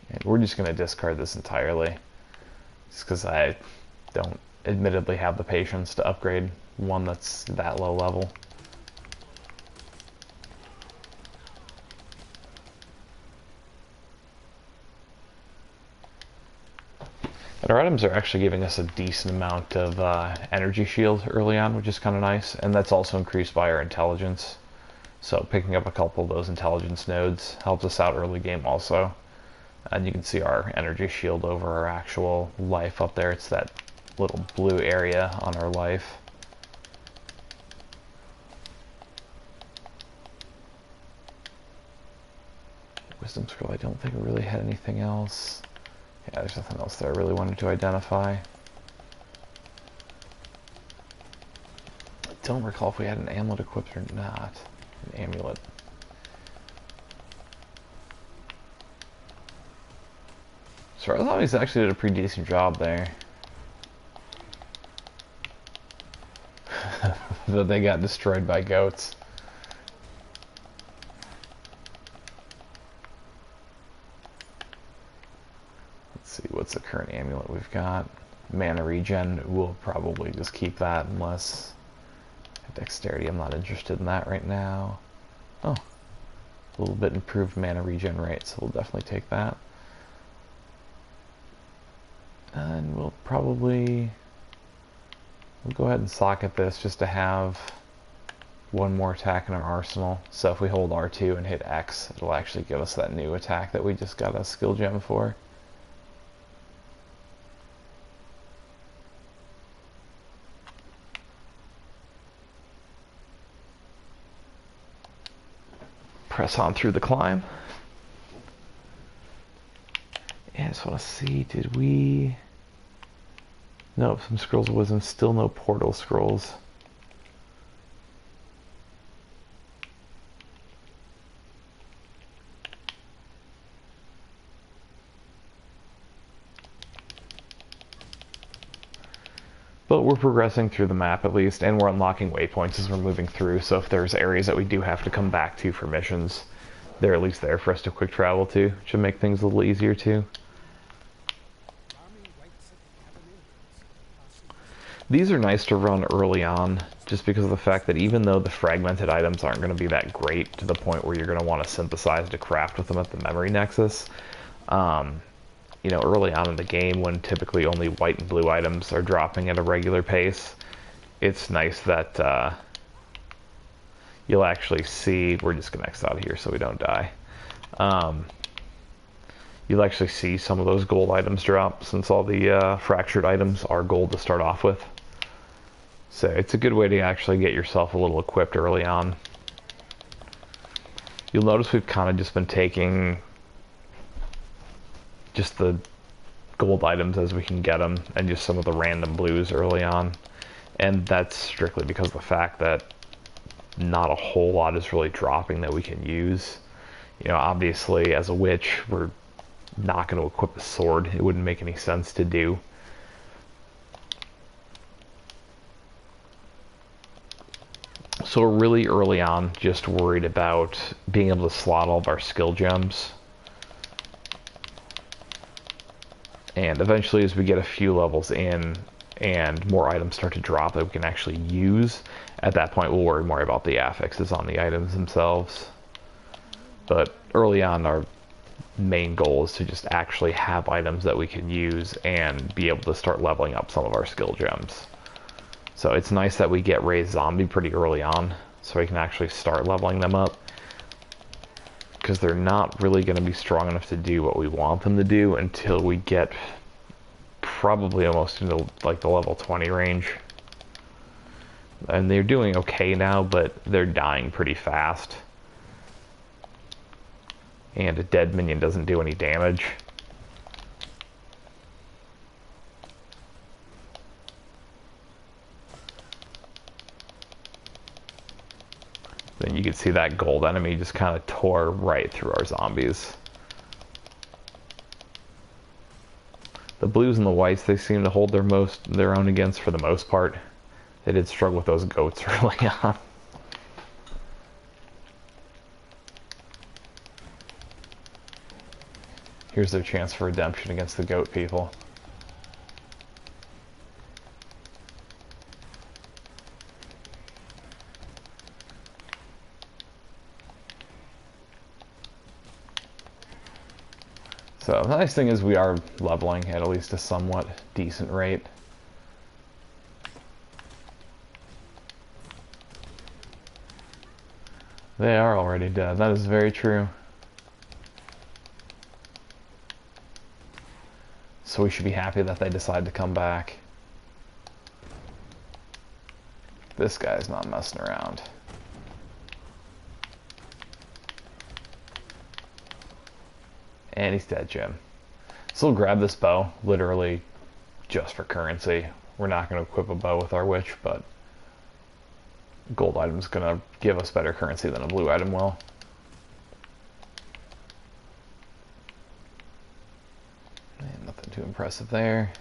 And we're just going to discard this entirely. Just because I don't admittedly have the patience to upgrade one that's that low level. And our items are actually giving us a decent amount of energy shield early on, which is kind of nice, and that's also increased by our intelligence. So picking up a couple of those intelligence nodes helps us out early game also. And you can see our energy shield over our actual life up there. It's that little blue area on our life. Wisdom scroll, I don't think we really had anything else. Yeah, there's nothing else that I really wanted to identify. I don't recall if we had an amulet equipped or not. An amulet. So our zombies actually did a pretty decent job there. But they got destroyed by goats. Let's see, what's the current amulet we've got? Mana regen, we'll probably just keep that unless... Dexterity, I'm not interested in that right now. Oh, a little bit improved mana regen rate, so we'll definitely take that. And we'll go ahead and socket this just to have one more attack in our arsenal. So if we hold R2 and hit X, it'll actually give us that new attack that we just got a skill gem for. Press on through the climb. And I just want to see, did we... Nope, some scrolls of wisdom, still no portal scrolls. But we're progressing through the map at least, and we're unlocking waypoints as we're moving through, so if there's areas that we do have to come back to for missions, they're at least there for us to quick travel to. Should make things a little easier too. These are nice to run early on, just because of the fact that even though the fragmented items aren't going to be that great to the point where you're going to want to synthesize to craft with them at the memory nexus, you know, early on in the game when typically only white and blue items are dropping at a regular pace, it's nice that you'll actually see, we're just going to X out of here so we don't die. You'll actually see some of those gold items drop since all the fractured items are gold to start off with. So it's a good way to actually get yourself a little equipped early on. You'll notice we've kind of just been taking just the gold items as we can get them and just some of the random blues early on. And that's strictly because of the fact that not a whole lot is really dropping that we can use. You know, obviously as a witch, we're not going to equip a sword. It wouldn't make any sense to do. So we're really early on just worried about being able to slot all of our skill gems. And eventually, as we get a few levels in and more items start to drop that we can actually use, at that point we'll worry more about the affixes on the items themselves. But early on, our main goal is to just actually have items that we can use and be able to start leveling up some of our skill gems. So it's nice that we get raised zombie pretty early on, so we can actually start leveling them up, because they're not really going to be strong enough to do what we want them to do until we get probably almost into like the level 20 range. And they're doing okay now, but they're dying pretty fast. And a dead minion doesn't do any damage. Then you can see that gold enemy just kind of tore right through our zombies. The blues and the whites, they seem to hold their own against for the most part. They did struggle with those goats early on. Here's their chance for redemption against the goat people. So the nice thing is we are leveling at least a somewhat decent rate. They are already dead. That is very true. So we should be happy that they decide to come back. This guy's not messing around. And he's dead, Jim. So we'll grab this bow, literally just for currency. We're not going to equip a bow with our witch, but gold item's going to give us better currency than a blue item will. And nothing too impressive there.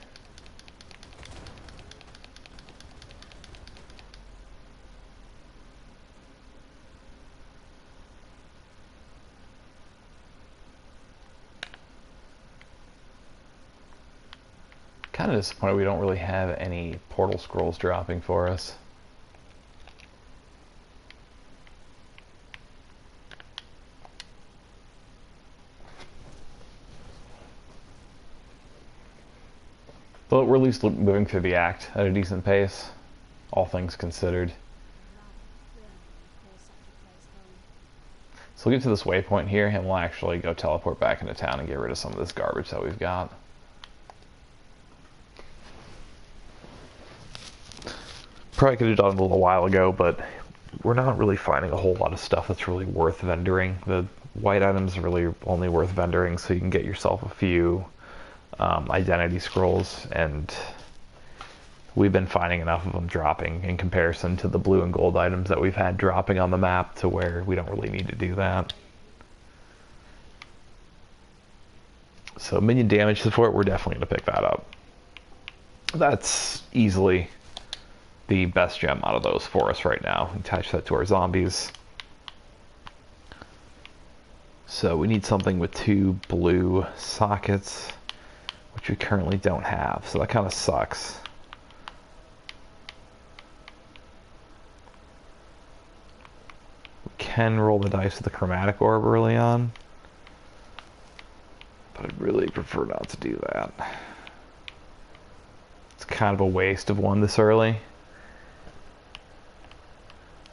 Kind of disappointed we don't really have any portal scrolls dropping for us. But we're at least moving through the act at a decent pace, all things considered. So we'll get to this waypoint here and we'll actually go teleport back into town and get rid of some of this garbage that we've got. Probably could have done it a little while ago, but we're not really finding a whole lot of stuff that's really worth vendoring. The white items are really only worth vendoring so you can get yourself a few identity scrolls, and we've been finding enough of them dropping in comparison to the blue and gold items that we've had dropping on the map to where we don't really need to do that. So minion damage support, we're definitely going to pick that up. That's easily the best gem out of those for us right now. Attach that to our zombies. So we need something with 2 blue sockets, which we currently don't have, so that kind of sucks. We can roll the dice with the chromatic orb early on, but I'd really prefer not to do that. It's kind of a waste of one this early.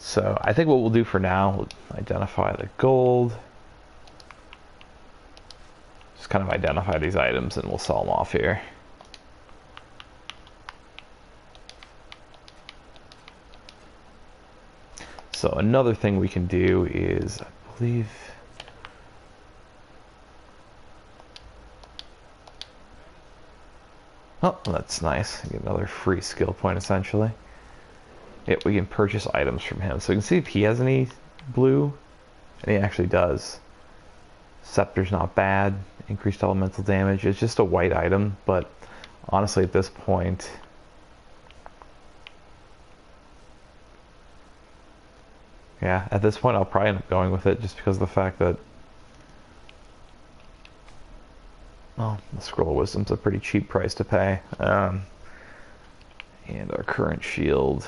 So I think what we'll do for now, we'll identify the gold. Just kind of identify these items and we'll sell them off here. So another thing we can do is, I believe, oh, that's nice. Get another free skill point essentially. Yep, we can purchase items from him. So you can see if he has any blue, and he actually does. Scepter's not bad. Increased elemental damage. It's just a white item, but honestly at this point, Yeah, at this point I'll probably end up going with it just because of the fact that, well, the Scroll of Wisdom's a pretty cheap price to pay. And our current shield,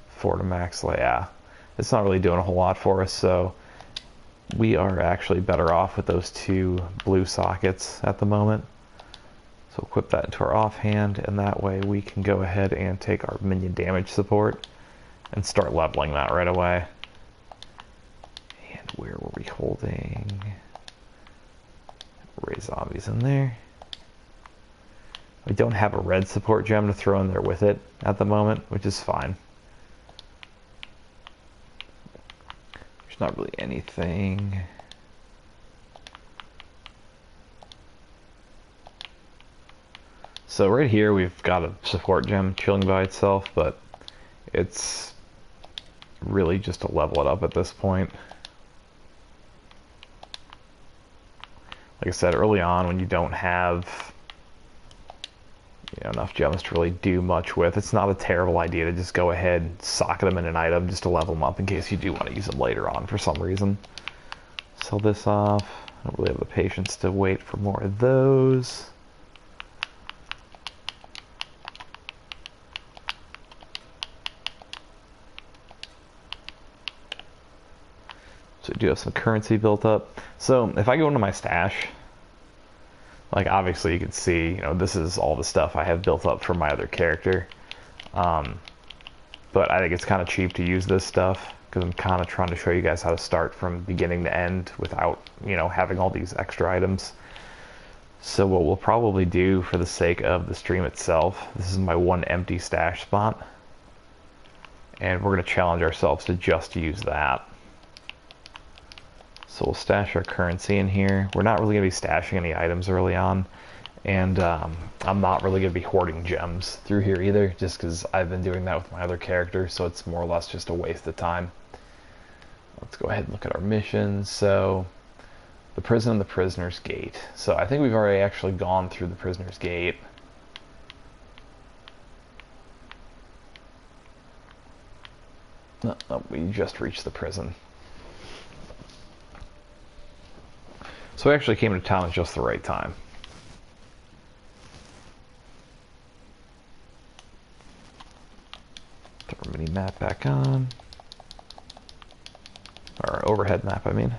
4 to max, yeah, it's not really doing a whole lot for us, so we are actually better off with those 2 blue sockets at the moment. So equip that into our offhand, and that way we can go ahead and take our minion damage support and start leveling that right away. And where were we holding? Raise zombies in there. We don't have a red support gem to throw in there with it at the moment, which is fine. There's not really anything. So right here we've got a support gem chilling by itself, but it's really just to level it up at this point. Like I said, early on when you don't have enough gems to really do much with, it's not a terrible idea to just go ahead and socket them in an item just to level them up in case you do want to use them later on for some reason. Sell this off. I don't really have the patience to wait for more of those. So we do have some currency built up. So if I go into my stash, like obviously you can see, this is all the stuff I have built up for my other character. But I think it's kind of cheap to use this stuff because I'm kind of trying to show you guys how to start from beginning to end without, having all these extra items. So what we'll probably do for the sake of the stream itself, this is my one empty stash spot. And we're going to challenge ourselves to just use that. So we'll stash our currency in here. We're not really going to be stashing any items early on. And I'm not really going to be hoarding gems through here either, just because I've been doing that with my other character, so it's more or less just a waste of time. Let's go ahead and look at our missions. So, the prison and the prisoner's gate. So I think we've already actually gone through the prisoner's gate. No, we just reached the prison. So we actually came into town at just the right time. Throw our mini map back on. Or overhead map, I mean.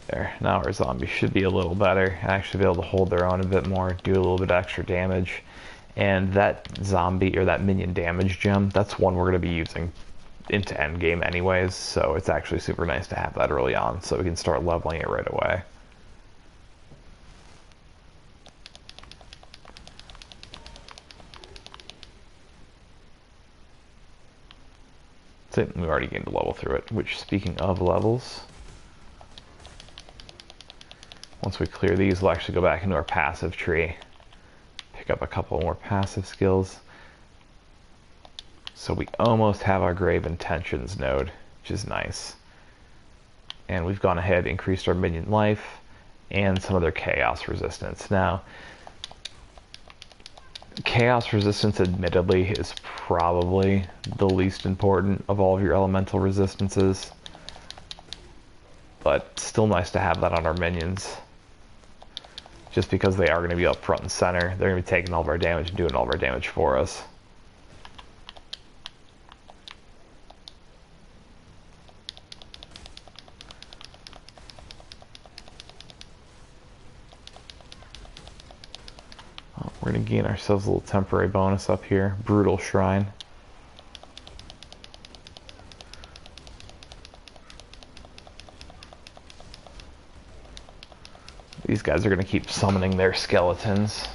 There. Now our zombies should be a little better. Actually be able to hold their own a bit more, do a little bit extra damage. And that zombie, or that minion damage gem, that's one we're going to be using into endgame anyways, so it's actually super nice to have that early on so we can start leveling it right away. That's it, we already gained a level through it, which, speaking of levels, once we clear these, we'll actually go back into our passive tree, pick up a couple more passive skills. So we almost have our Grave Intentions node, which is nice. And we've gone ahead and increased our minion life and some of their chaos resistance. Now, chaos resistance admittedly is probably the least important of all of your elemental resistances. But still nice to have that on our minions. Just because they are going to be up front and center. They're going to be taking all of our damage and doing all of our damage for us. We're going to gain ourselves a little temporary bonus up here. Brutal Shrine. These guys are going to keep summoning their skeletons.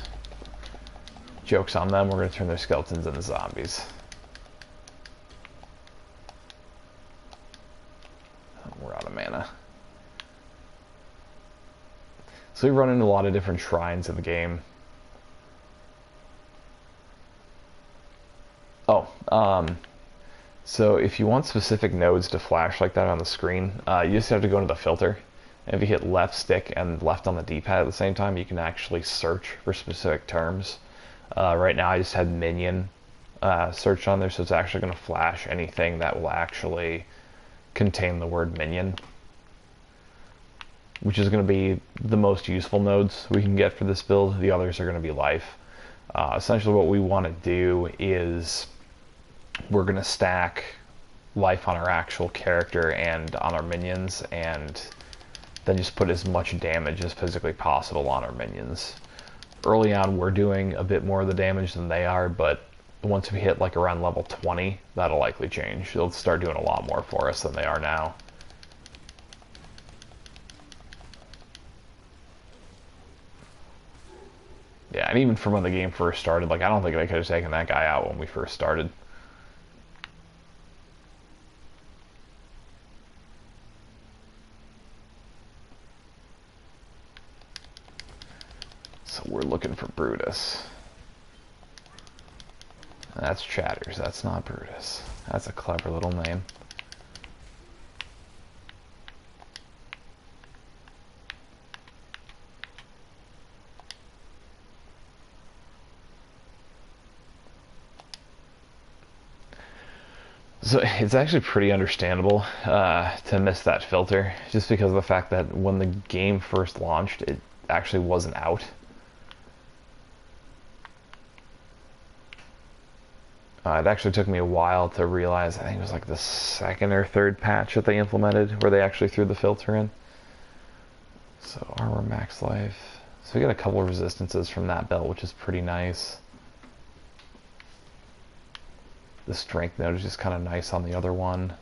Joke's on them, we're going to turn their skeletons into zombies. We're out of mana. So we run into a lot of different shrines in the game. So if you want specific nodes to flash like that on the screen, you just have to go into the filter. And if you hit left stick and left on the D-pad at the same time, you can actually search for specific terms. Right now I just had minion search on there, so it's actually going to flash anything that will actually contain the word minion, which is going to be the most useful nodes we can get for this build. The others are going to be life. Essentially what we want to do is we're going to stack life on our actual character and on our minions, and then just put as much damage as physically possible on our minions. Early on we're doing a bit more of the damage than they are, but once we hit like around level 20, that'll likely change. They'll start doing a lot more for us than they are now. Yeah, and even from when the game first started, like I don't think they could have taken that guy out when we first started. So we're looking for Brutus. That's Chatters, that's not Brutus. That's a clever little name. So it's actually pretty understandable to miss that filter, just because of the fact that when the game first launched, it actually wasn't out. It actually took me a while to realize, I think it was like the second or third patch that they implemented where they actually threw the filter in. So armor max life. So we got a couple of resistances from that belt, which is pretty nice. The strength node is just kind of nice on the other one.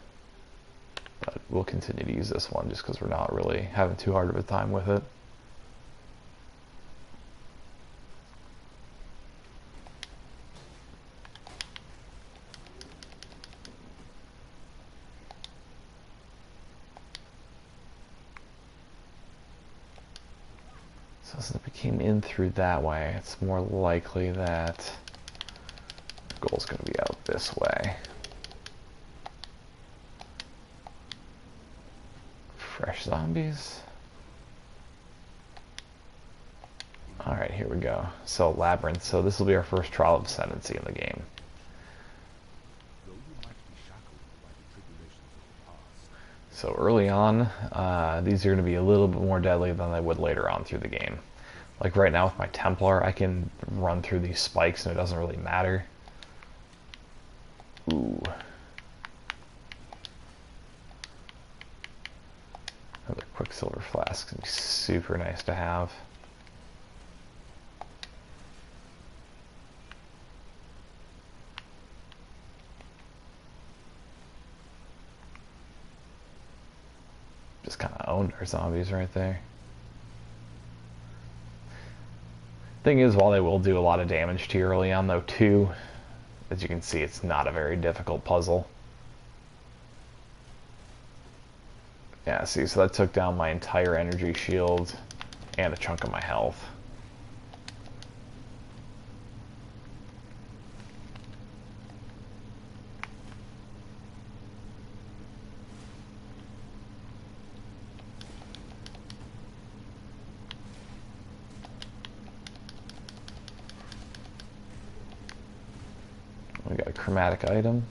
But we'll continue to use this one just because we're not really having too hard of a time with it. So since we came in through that way, it's more likely that the goal's going to be out this way. Fresh zombies. Alright, here we go. So Labyrinth. So this will be our first trial of Ascendancy in the game. So early on, these are going to be a little bit more deadly than they would later on through the game. Like right now with my Templar, I can run through these spikes and it doesn't really matter. Ooh. Another Quicksilver Flask is super nice to have. Just kind of owned our zombies right there. Thing is, while they will do a lot of damage to you early on, though, too, as you can see, it's not a very difficult puzzle. Yeah, see, so that took down my entire energy shield and a chunk of my health. We got a chromatic item.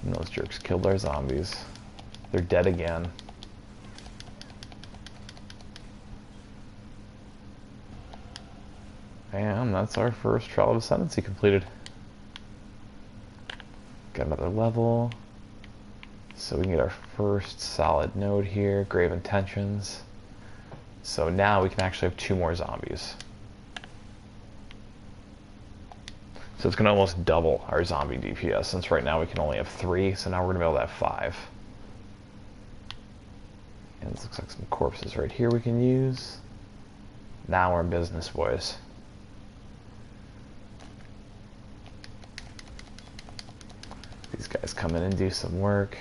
And those jerks killed our zombies. They're dead again. And that's our first Trial of Ascendancy completed. Got another level. So we can get our first solid node here, Grave Intentions. So now we can actually have 2 more zombies. So it's going to almost double our zombie DPS, since right now we can only have 3, so now we're going to be able to have 5. And this looks like some corpses right here we can use. Now we're in business, boys. These guys come in and do some work.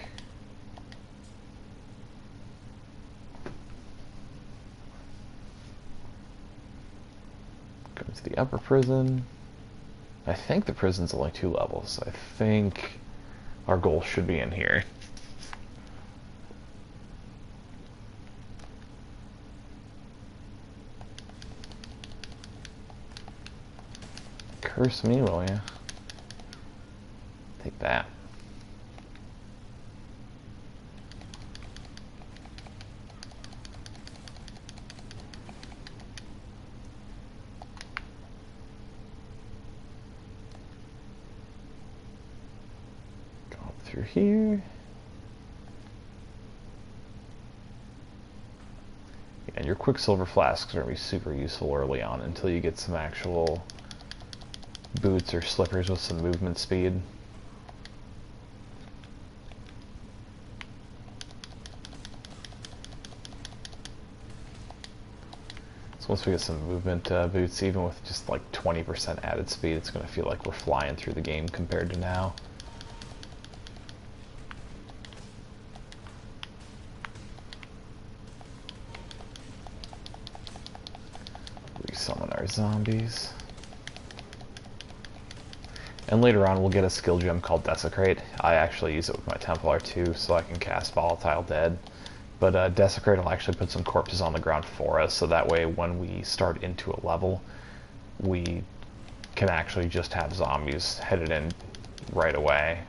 Go to the upper prison. I think the prison's only 2 levels. I think our goal should be in here. curse me, will ya? Take that. Go up through here. And your Quicksilver flasks are going to be super useful early on until you get some actual boots or slippers with some movement speed. So once we get some movement boots, even with just like 20% added speed, it's going to feel like we're flying through the game compared to now. Summon our zombies. And later on we'll get a skill gem called Desecrate. I actually use it with my Templar too, so I can cast Volatile Dead. But Desecrate will actually put some corpses on the ground for us, so that way when we start into a level, we can actually just have zombies headed in right away.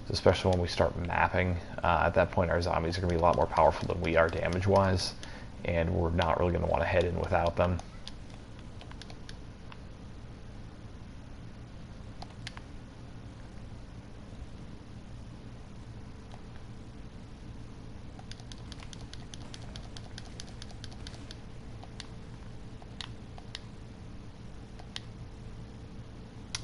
Especially when we start mapping. At that point our zombies are going to be a lot more powerful than we are damage-wise, and we're not really going to want to head in without them.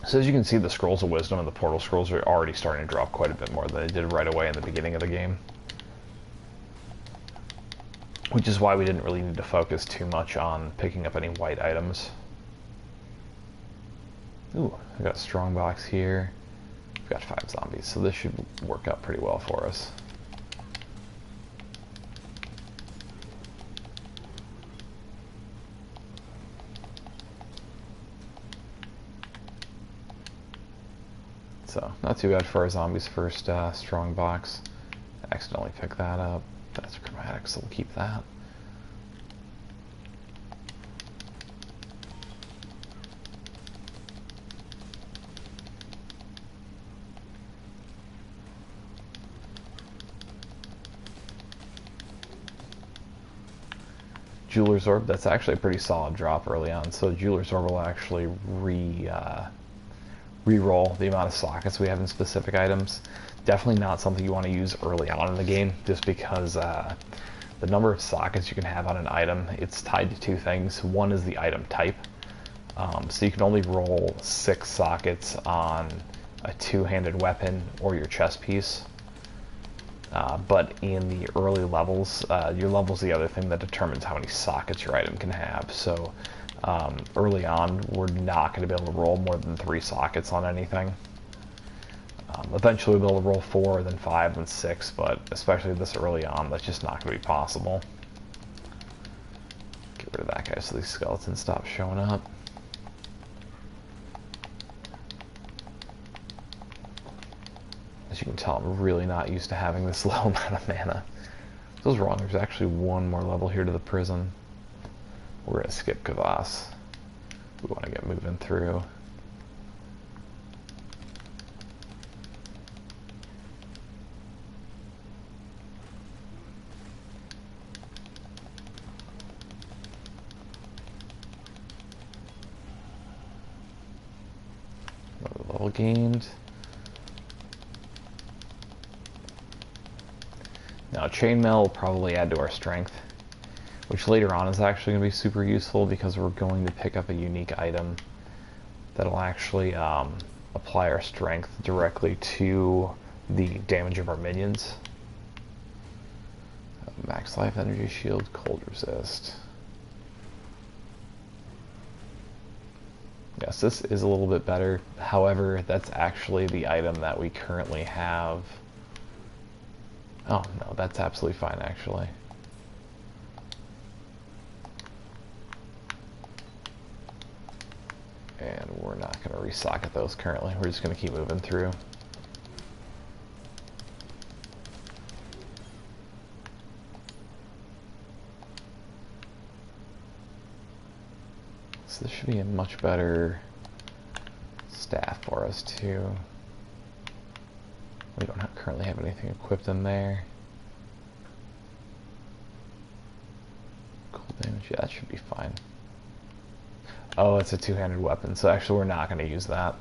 So as you can see, the Scrolls of Wisdom and the Portal Scrolls are already starting to drop quite a bit more than they did right away in the beginning of the game. Which is why we didn't really need to focus too much on picking up any white items. Ooh, I got a strongbox here. We've got 5 zombies, so this should work out pretty well for us. So, not too bad for our zombies first strong box. I accidentally picked that up. That's chromatic, so we'll keep that. Jeweler's Orb, that's actually a pretty solid drop early on. So Jeweler's Orb will actually re-roll the amount of sockets we have in specific items. Definitely not something you want to use early on in the game, just because the number of sockets you can have on an item, it's tied to 2 things. One is the item type. So you can only roll 6 sockets on a 2-handed weapon or your chest piece. But in the early levels, your level's the other thing that determines how many sockets your item can have. So early on, we're not going to be able to roll more than 3 sockets on anything. Eventually we'll be able to roll 4, then 5, then 6, but especially this early on, that's just not going to be possible. Get rid of that guy so these skeletons stop showing up. As you can tell, I'm really not used to having this low amount of mana. So I was wrong, there's actually one more level here to the prison. We're going to skip Kavass. We want to get moving through. Another level gained. Now chainmail will probably add to our strength, which later on is actually going to be super useful because we're going to pick up a unique item that'll actually apply our strength directly to the damage of our minions. Max life, energy shield, cold resist. Yes, this is a little bit better. However, that's actually the item that we currently have. Oh, no, that's absolutely fine, actually. And we're not going to resocket those currently. We're just going to keep moving through. So this should be a much better staff for us too. We don't currently have anything equipped in there. Cool damage, yeah, that should be fine. Oh, it's a two-handed weapon, so actually we're not going to use that.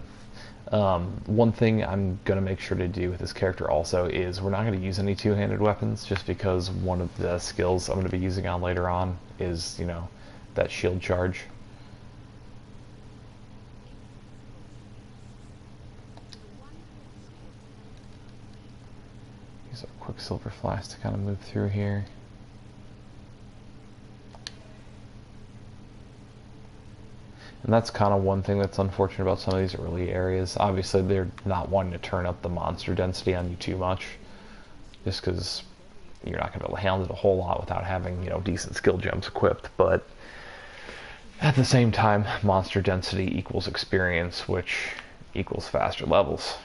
One thing I'm going to make sure to do with this character also is we're not going to use any two-handed weapons, just because one of the skills I'm going to be using on later on is, you know, that shield charge. Use our Quicksilver Flask to kind of move through here. And that's kind of one thing that's unfortunate about some of these early areas. Obviously, they're not wanting to turn up the monster density on you too much, just because you're not going to be able to handle it a whole lot without having, you know, decent skill gems equipped. But at the same time, monster density equals experience, which equals faster levels.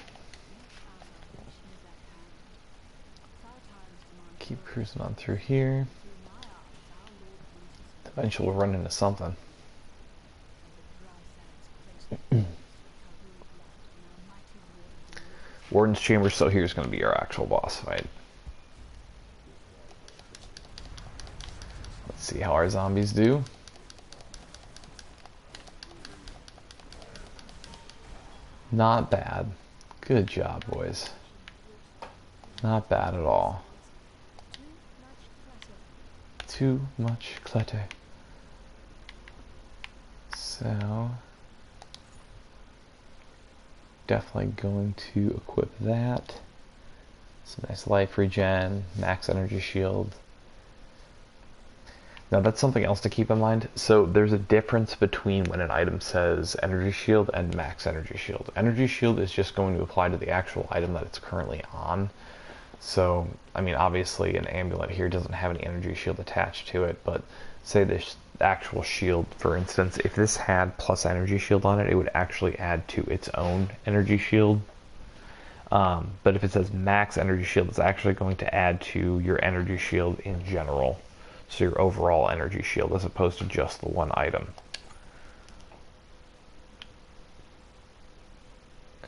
Keep cruising on through here. Eventually we'll run into something. Warden's Chamber, so here's going to be our actual boss fight. Let's see how our zombies do. Not bad. Good job, boys. Not bad at all. Too much clutter. So definitely going to equip that. Some nice life regen, max energy shield. Now that's something else to keep in mind. So there's a difference between when an item says energy shield and max energy shield. Energy shield is just going to apply to the actual item that it's currently on. So, I mean, obviously an amulet here doesn't have any energy shield attached to it, but say this actual shield, for instance, if this had plus energy shield on it, it would actually add to its own energy shield. But if it says max energy shield, it's actually going to add to your energy shield in general. So your overall energy shield, as opposed to just the one item.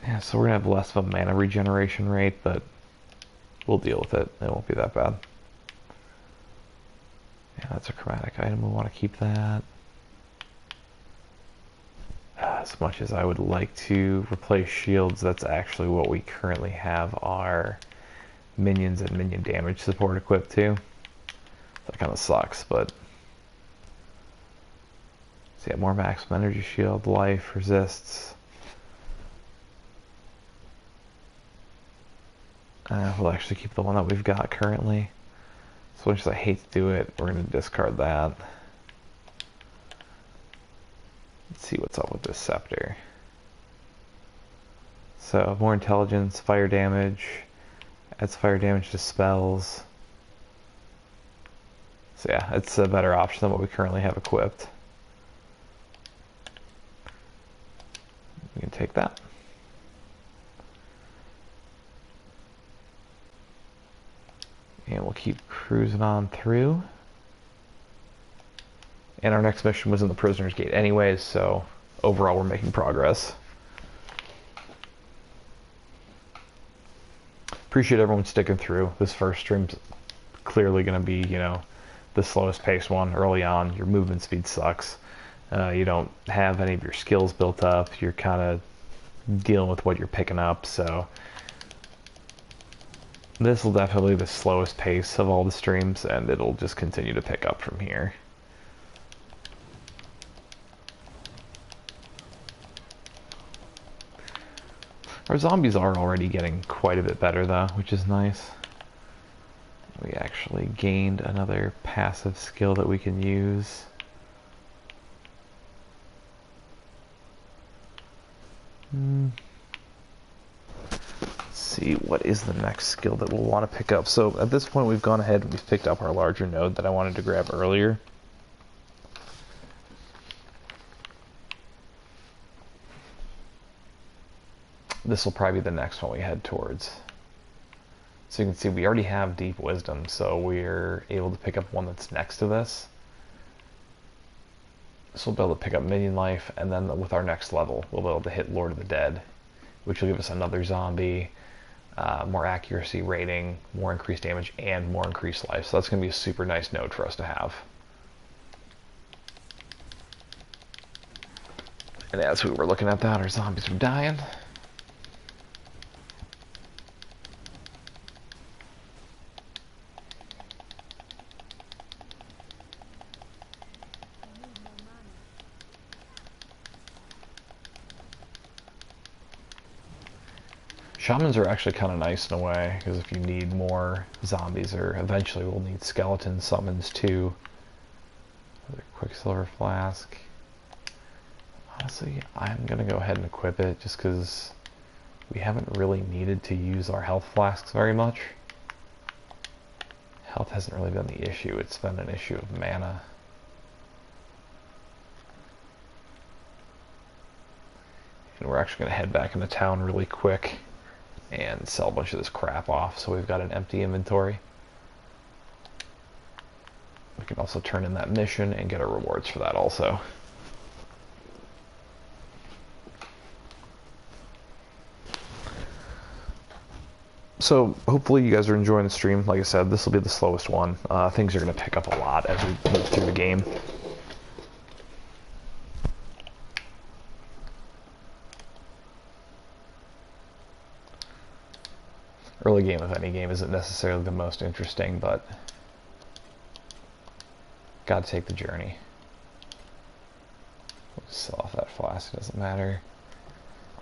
Yeah, so we're going to have less of a mana regeneration rate, but we'll deal with it. It won't be that bad. Yeah, that's a chromatic item. We want to keep that. As much as I would like to replace shields, that's actually what we currently have our minions and minion damage support equipped to. That kind of sucks, but... So yeah, more maximum energy shield, life, resists. We'll actually keep the one that we've got currently. So much as I hate to do it, we're going to discard that. Let's see what's up with this scepter. So, more intelligence, fire damage, adds fire damage to spells. So yeah, it's a better option than what we currently have equipped. We can take that. And we'll keep cruising on through. And our next mission was in the Prisoner's Gate anyways, so overall we're making progress. Appreciate everyone sticking through. This first stream's clearly going to be, you know, the slowest paced one early on. Your movement speed sucks. You don't have any of your skills built up. You're kind of dealing with what you're picking up, so this will definitely be the slowest pace of all the streams, and it'll just continue to pick up from here. Our zombies are already getting quite a bit better though, which is nice. We actually gained another passive skill that we can use. Let's see, what is the next skill that we'll want to pick up? So at this point we've gone ahead and we've picked up our larger node that I wanted to grab earlier. This will probably be the next one we head towards. So you can see we already have Deep Wisdom, so we're able to pick up one that's next to this. So we'll be able to pick up minion life, and then with our next level, we'll be able to hit Lord of the Dead, which will give us another zombie, more accuracy rating, more increased damage, and more increased life. So that's going to be a super nice node for us to have. And as we were looking at that, our zombies were dying. Shamans are actually kind of nice in a way, because if you need more zombies, or eventually we'll need skeleton summons too. Another Quicksilver Flask. Honestly, I'm going to go ahead and equip it just because we haven't really needed to use our health flasks very much. Health hasn't really been the issue, it's been an issue of mana. And we're actually going to head back into town really quick and sell a bunch of this crap off so we've got an empty inventory. We can also turn in that mission and get our rewards for that also. So hopefully you guys are enjoying the stream. Like I said, this will be the slowest one. Things are going to pick up a lot as we move through the game. Early game of any game isn't necessarily the most interesting, but gotta take the journey. We'll just sell off that flask, it doesn't matter.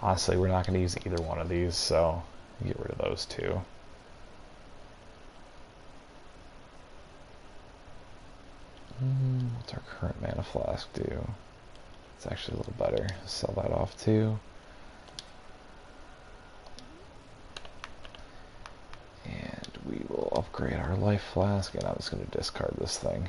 Honestly, we're not going to use either one of these, so get rid of those two. What's our current mana flask do? It's actually a little better. Sell that off too. And we will upgrade our life flask, and I'm just going to discard this thing.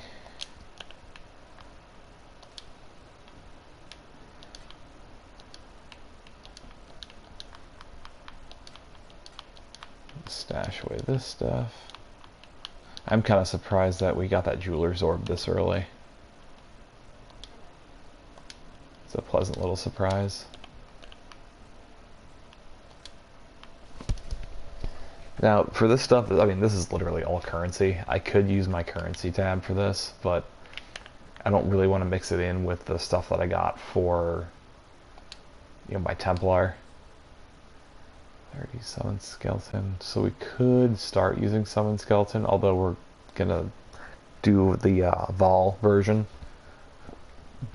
Stash away this stuff. I'm kind of surprised that we got that Jeweler's Orb this early. It's a pleasant little surprise. Now, for this stuff, I mean, this is literally all currency. I could use my currency tab for this, but I don't really want to mix it in with the stuff that I got for, my Templar. 30 Summon Skeleton. So we could start using Summon Skeleton, although we're gonna do the Vol version.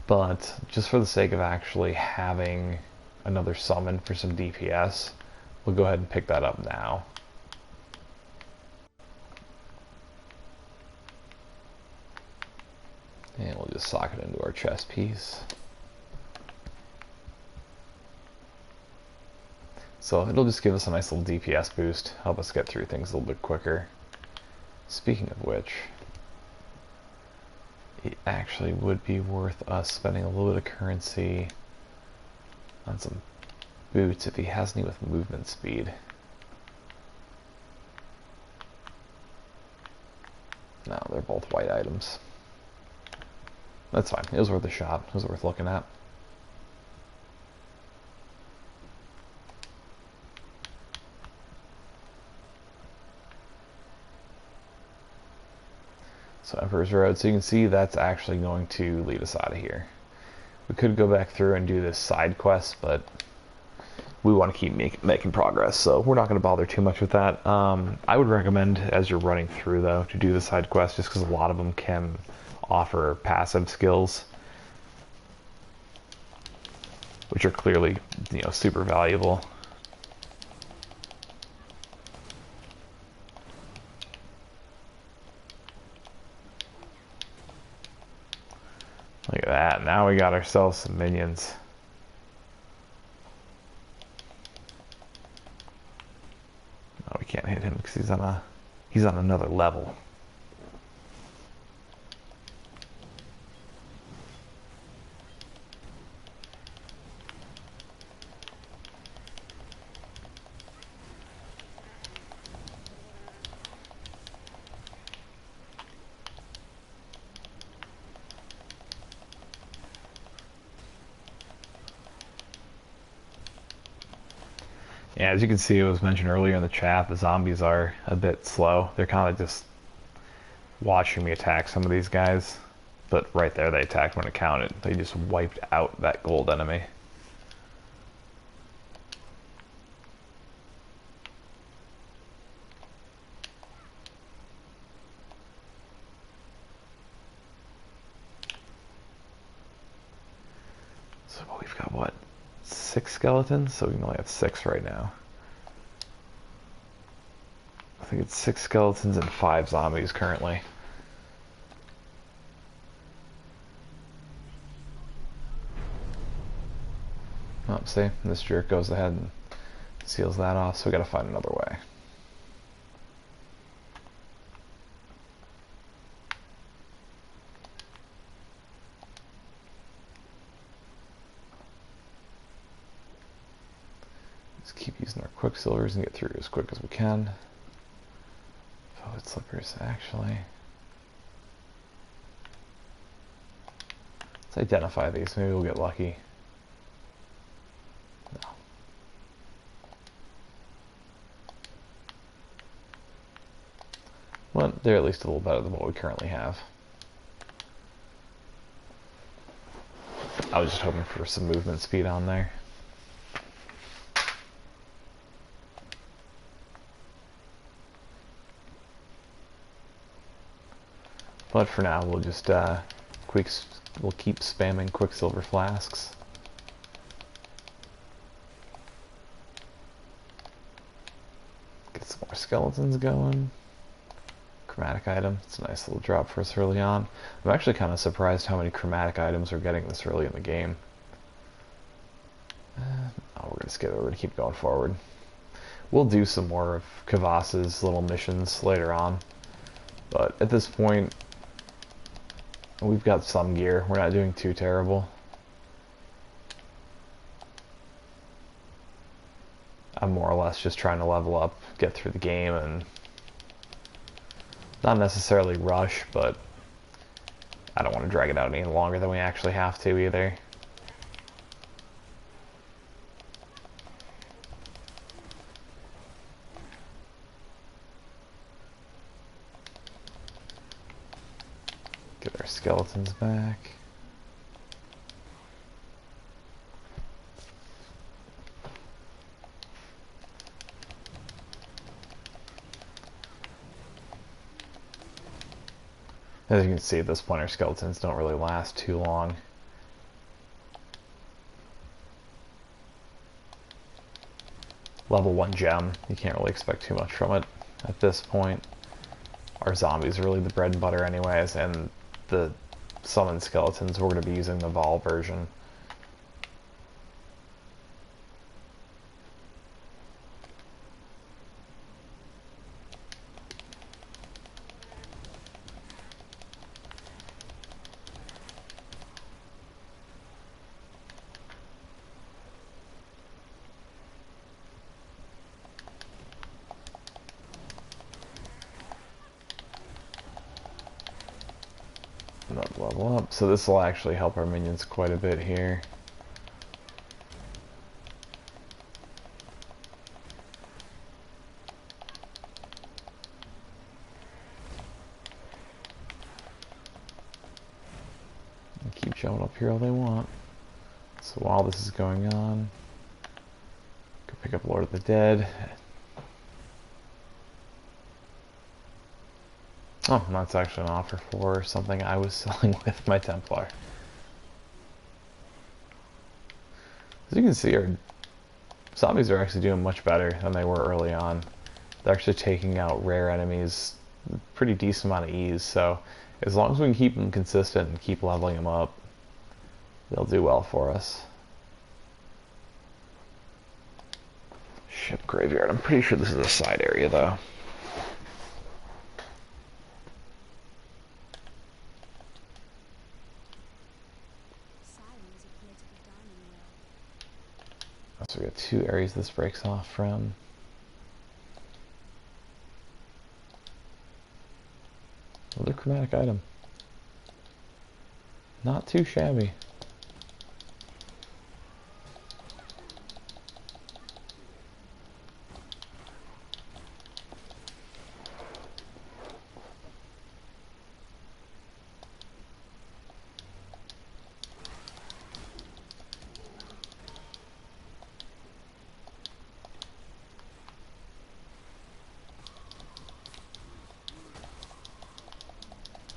But just for the sake of actually having another summon for some DPS, we'll go ahead and pick that up now. And we'll just sock it into our chest piece. So it'll just give us a nice little DPS boost, help us get through things a little bit quicker. Speaking of which, it actually would be worth us spending a little bit of currency on some boots if he has any with movement speed. No, they're both white items. That's fine, it was worth a shot, it was worth looking at. So Emperor's Road, so you can see that's actually going to lead us out of here. We could go back through and do this side quest, but we want to keep making progress, so we're not going to bother too much with that. I would recommend, as you're running through though, to do the side quests, just because a lot of them can offer passive skills, which are clearly, super valuable. Look at that, now we got ourselves some minions. Oh, we can't hit him because he's on another level. Yeah, as you can see, it was mentioned earlier in the chat, the zombies are a bit slow. They're kind of just watching me attack some of these guys. But right there, they attacked when it counted. They just wiped out that gold enemy. So we've got, what, 6 skeletons? So we can only have 6 right now. I think it's 6 skeletons and 5 zombies currently. Oh, see, this jerk goes ahead and seals that off, so we gotta find another way. Just keep using our quicksilvers and get through as quick as we can. Velvet slippers, actually. Let's identify these, maybe we'll get lucky. No. Well, they're at least a little better than what we currently have. I was just hoping for some movement speed on there. But for now, we'll just we'll keep spamming quicksilver flasks. Get some more skeletons going. Chromatic item. It's a nice little drop for us early on. I'm actually kind of surprised how many chromatic items we're getting this early in the game. Oh, we're gonna skip it. We're gonna keep going forward. We'll do some more of Kavas's little missions later on, but at this point, we've got some gear. We're not doing too terrible. I'm more or less just trying to level up, get through the game, and not necessarily rush, but I don't want to drag it out any longer than we actually have to either. Get our skeletons back. As you can see at this point, our skeletons don't really last too long. Level 1 gem, you can't really expect too much from it at this point. Our zombies are really the bread and butter anyways, and the summoned skeletons, we're going to be using the Vol version. Level up, so this will actually help our minions quite a bit here. And keep showing up here all they want. So while this is going on, go pick up Lord of the Dead. Oh, that's actually an offer for something I was selling with my Templar. As you can see, our zombies are actually doing much better than they were early on. They're actually taking out rare enemies with a pretty decent amount of ease, so as long as we can keep them consistent and keep leveling them up, they'll do well for us. Ship graveyard. I'm pretty sure this is a side area, though. So we got 2 areas this breaks off from. Another chromatic item. Not too shabby.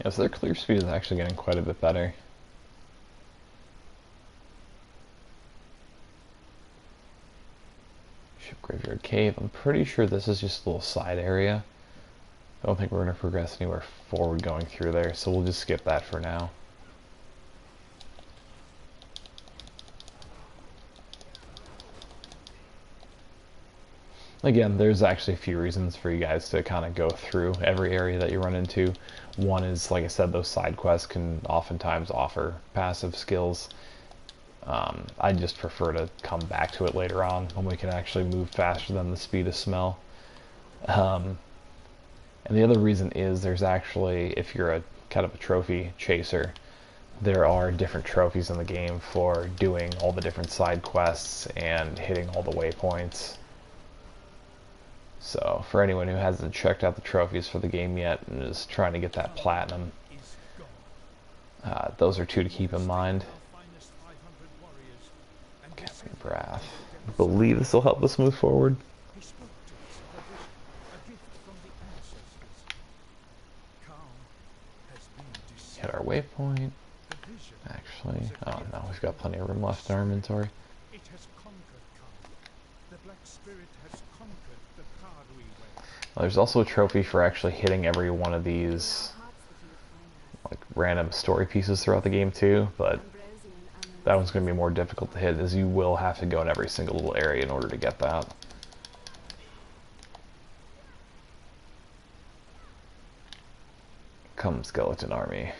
Yeah, so their clear speed is actually getting quite a bit better. Ship Graveyard Cave. I'm pretty sure this is just a little side area. I don't think we're going to progress anywhere forward going through there, so we'll just skip that for now. Again, there's actually a few reasons for you guys to kind of go through every area that you run into. One is, like I said, those side quests can oftentimes offer passive skills. I just prefer to come back to it later on when we can actually move faster than the speed of smell. And the other reason is there's actually, if you're a kind of a trophy chaser, there are different trophies in the game for doing all the different side quests and hitting all the waypoints. So, for anyone who hasn't checked out the trophies for the game yet and is trying to get that platinum, those are two to keep in mind. Captain Wrath. I believe this will help us move forward. Hit our waypoint. Actually, oh no, we've got plenty of room left in our inventory. Well, there's also a trophy for actually hitting every one of these like random story pieces throughout the game too, but that one's going to be more difficult to hit, as you will have to go in every single little area in order to get that. Come, skeleton army.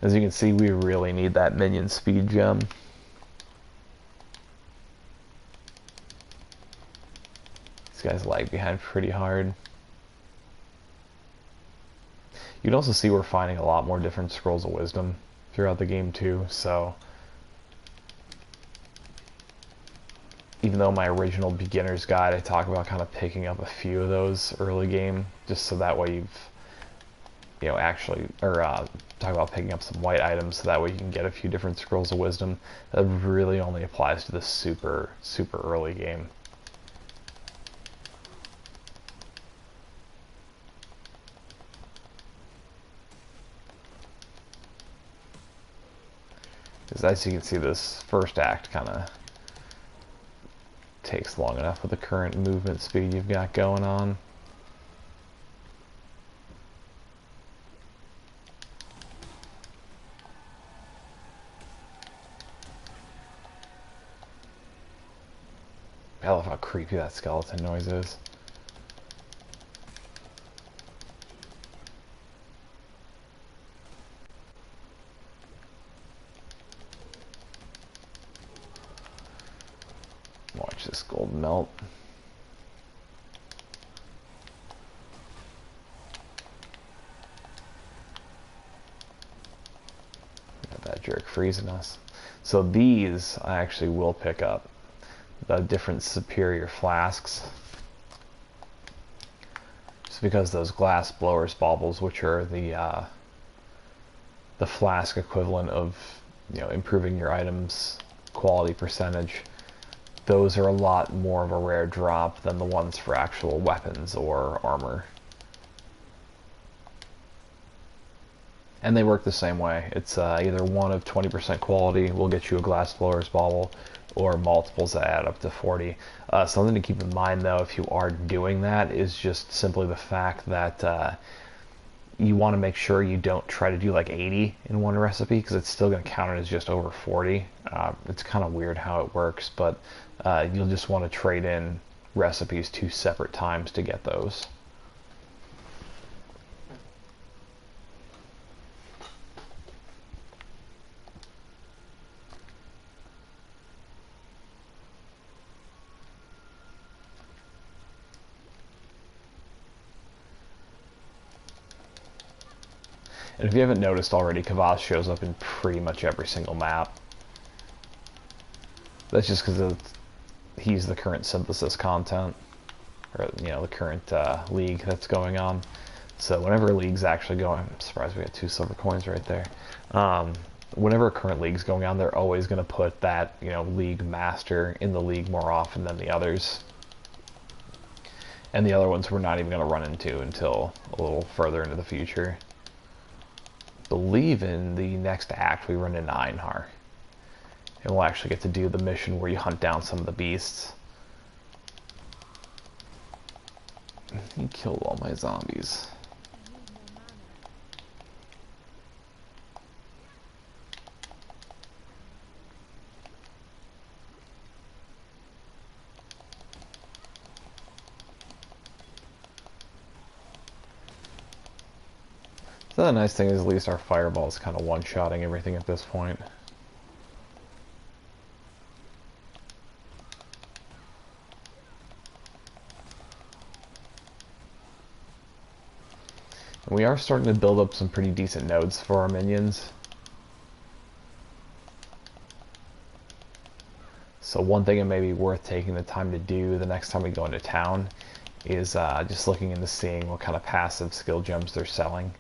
As you can see, we really need that minion speed gem. These guys lag behind pretty hard. You can also see we're finding a lot more different scrolls of wisdom throughout the game too, so even though my original beginner's guide, I talk about kind of picking up a few of those early game, just so that way you've, you know, actually, or talk about picking up some white items, so that way you can get a few different scrolls of wisdom. That really only applies to the super early game. Because as you can see, this first act kind of takes long enough with the current movement speed you've got going on. I love how creepy that skeleton noise is. Watch this gold melt. Got that jerk freezing us. So these I actually will pick up. The different superior flasks. Just because those glass blowers baubles, which are the flask equivalent of, you know, improving your items quality percentage, those are a lot more of a rare drop than the ones for actual weapons or armor. And they work the same way. It's either one of 20% quality will get you a glass blower's bauble, or multiples that add up to 40. Something to keep in mind though, if you are doing that, is just simply the fact that you want to make sure you don't try to do like 80 in one recipe, because it's still going to count it as just over 40. It's kind of weird how it works, but you'll just want to trade in recipes 2 separate times to get those. And if you haven't noticed already, Kavath shows up in pretty much every single map. That's just because he's the current synthesis content, or you know, the current league that's going on. So whenever a league's actually going, I'm surprised we got 2 silver coins right there. Whenever a current league's going on, they're always going to put that, you know, league master in the league more often than the others. And the other ones we're not even going to run into until a little further into the future. Believe in the next act we run into Einhar. And we'll actually get to do the mission where you hunt down some of the beasts. He killed all my zombies. So the nice thing is at least our fireball is kind of one-shotting everything at this point. We are starting to build up some pretty decent nodes for our minions. So one thing it may be worth taking the time to do the next time we go into town is just looking into seeing what kind of passive skill gems they're selling.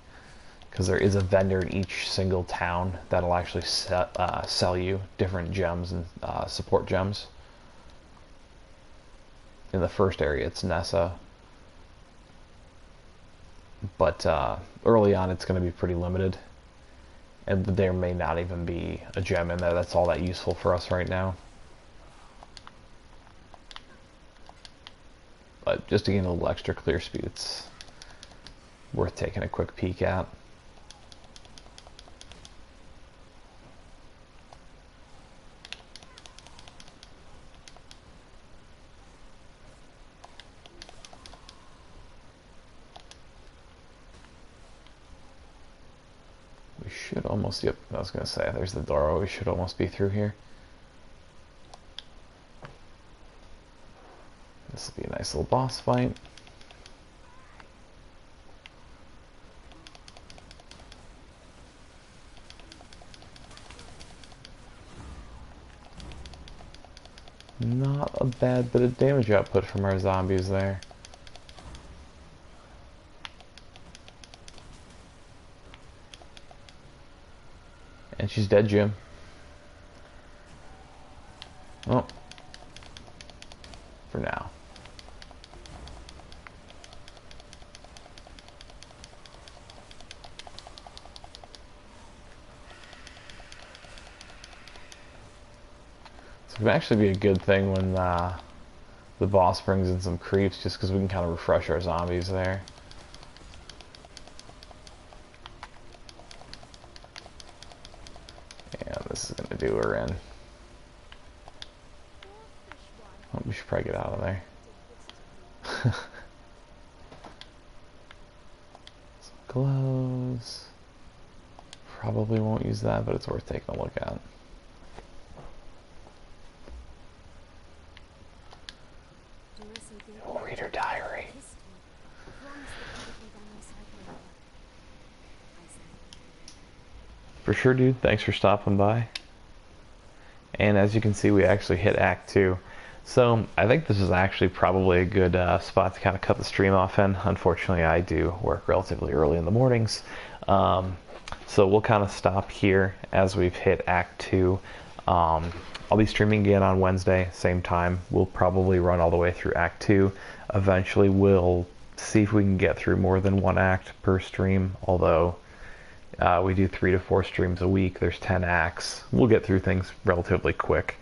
Because there is a vendor in each single town that'll actually sell you different gems and support gems. In the first area it's Nessa. But early on it's going to be pretty limited, and there may not even be a gem in there that's all that useful for us right now. But just to gain a little extra clear speed, it's worth taking a quick peek at. We should almost, yep, I was going to say, there's the door. We should almost be through here. This will be a nice little boss fight. Not a bad bit of damage output from our zombies there. And she's dead, Jim. Oh. For now. So it can actually be a good thing when the boss brings in some creeps, just because we can kind of refresh our zombies there. This is going to do her in. Oh, we should probably get out of there. Some gloves. Probably won't use that, but it's worth taking a look at. Oh, read her diary. For sure, dude. Thanks for stopping by. And as you can see, we actually hit Act 2. So I think this is actually probably a good spot to kind of cut the stream off in. Unfortunately, I do work relatively early in the mornings. So we'll kind of stop here as we've hit Act 2. I'll be streaming again on Wednesday, same time. We'll probably run all the way through Act 2. Eventually, we'll see if we can get through more than one act per stream, although we do 3 to 4 streams a week. There's 10 acts. We'll get through things relatively quick.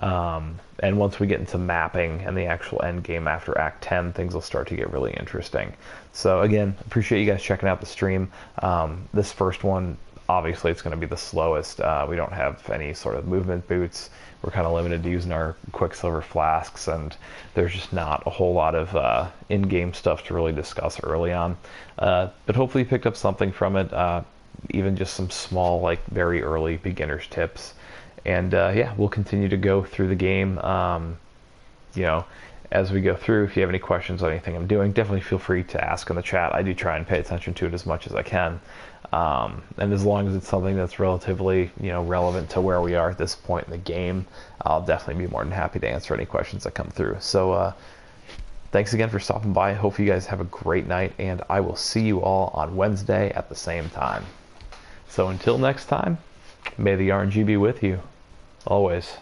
And once we get into mapping and the actual end game after Act 10, things will start to get really interesting. So again, appreciate you guys checking out the stream. This first one, obviously it's going to be the slowest. We don't have any sort of movement boots. We're kind of limited to using our Quicksilver flasks, and there's just not a whole lot of in-game stuff to really discuss early on. But hopefully you picked up something from it. Even just some small, like, very early beginner's tips. And yeah, we'll continue to go through the game. You know, as we go through, if you have any questions on anything I'm doing, definitely feel free to ask in the chat. I do try and pay attention to it as much as I can. And as long as it's something that's relatively, you know, relevant to where we are at this point in the game, I'll definitely be more than happy to answer any questions that come through. So thanks again for stopping by. Hope you guys have a great night, and I will see you all on Wednesday at the same time. So until next time, may the RNG be with you, always.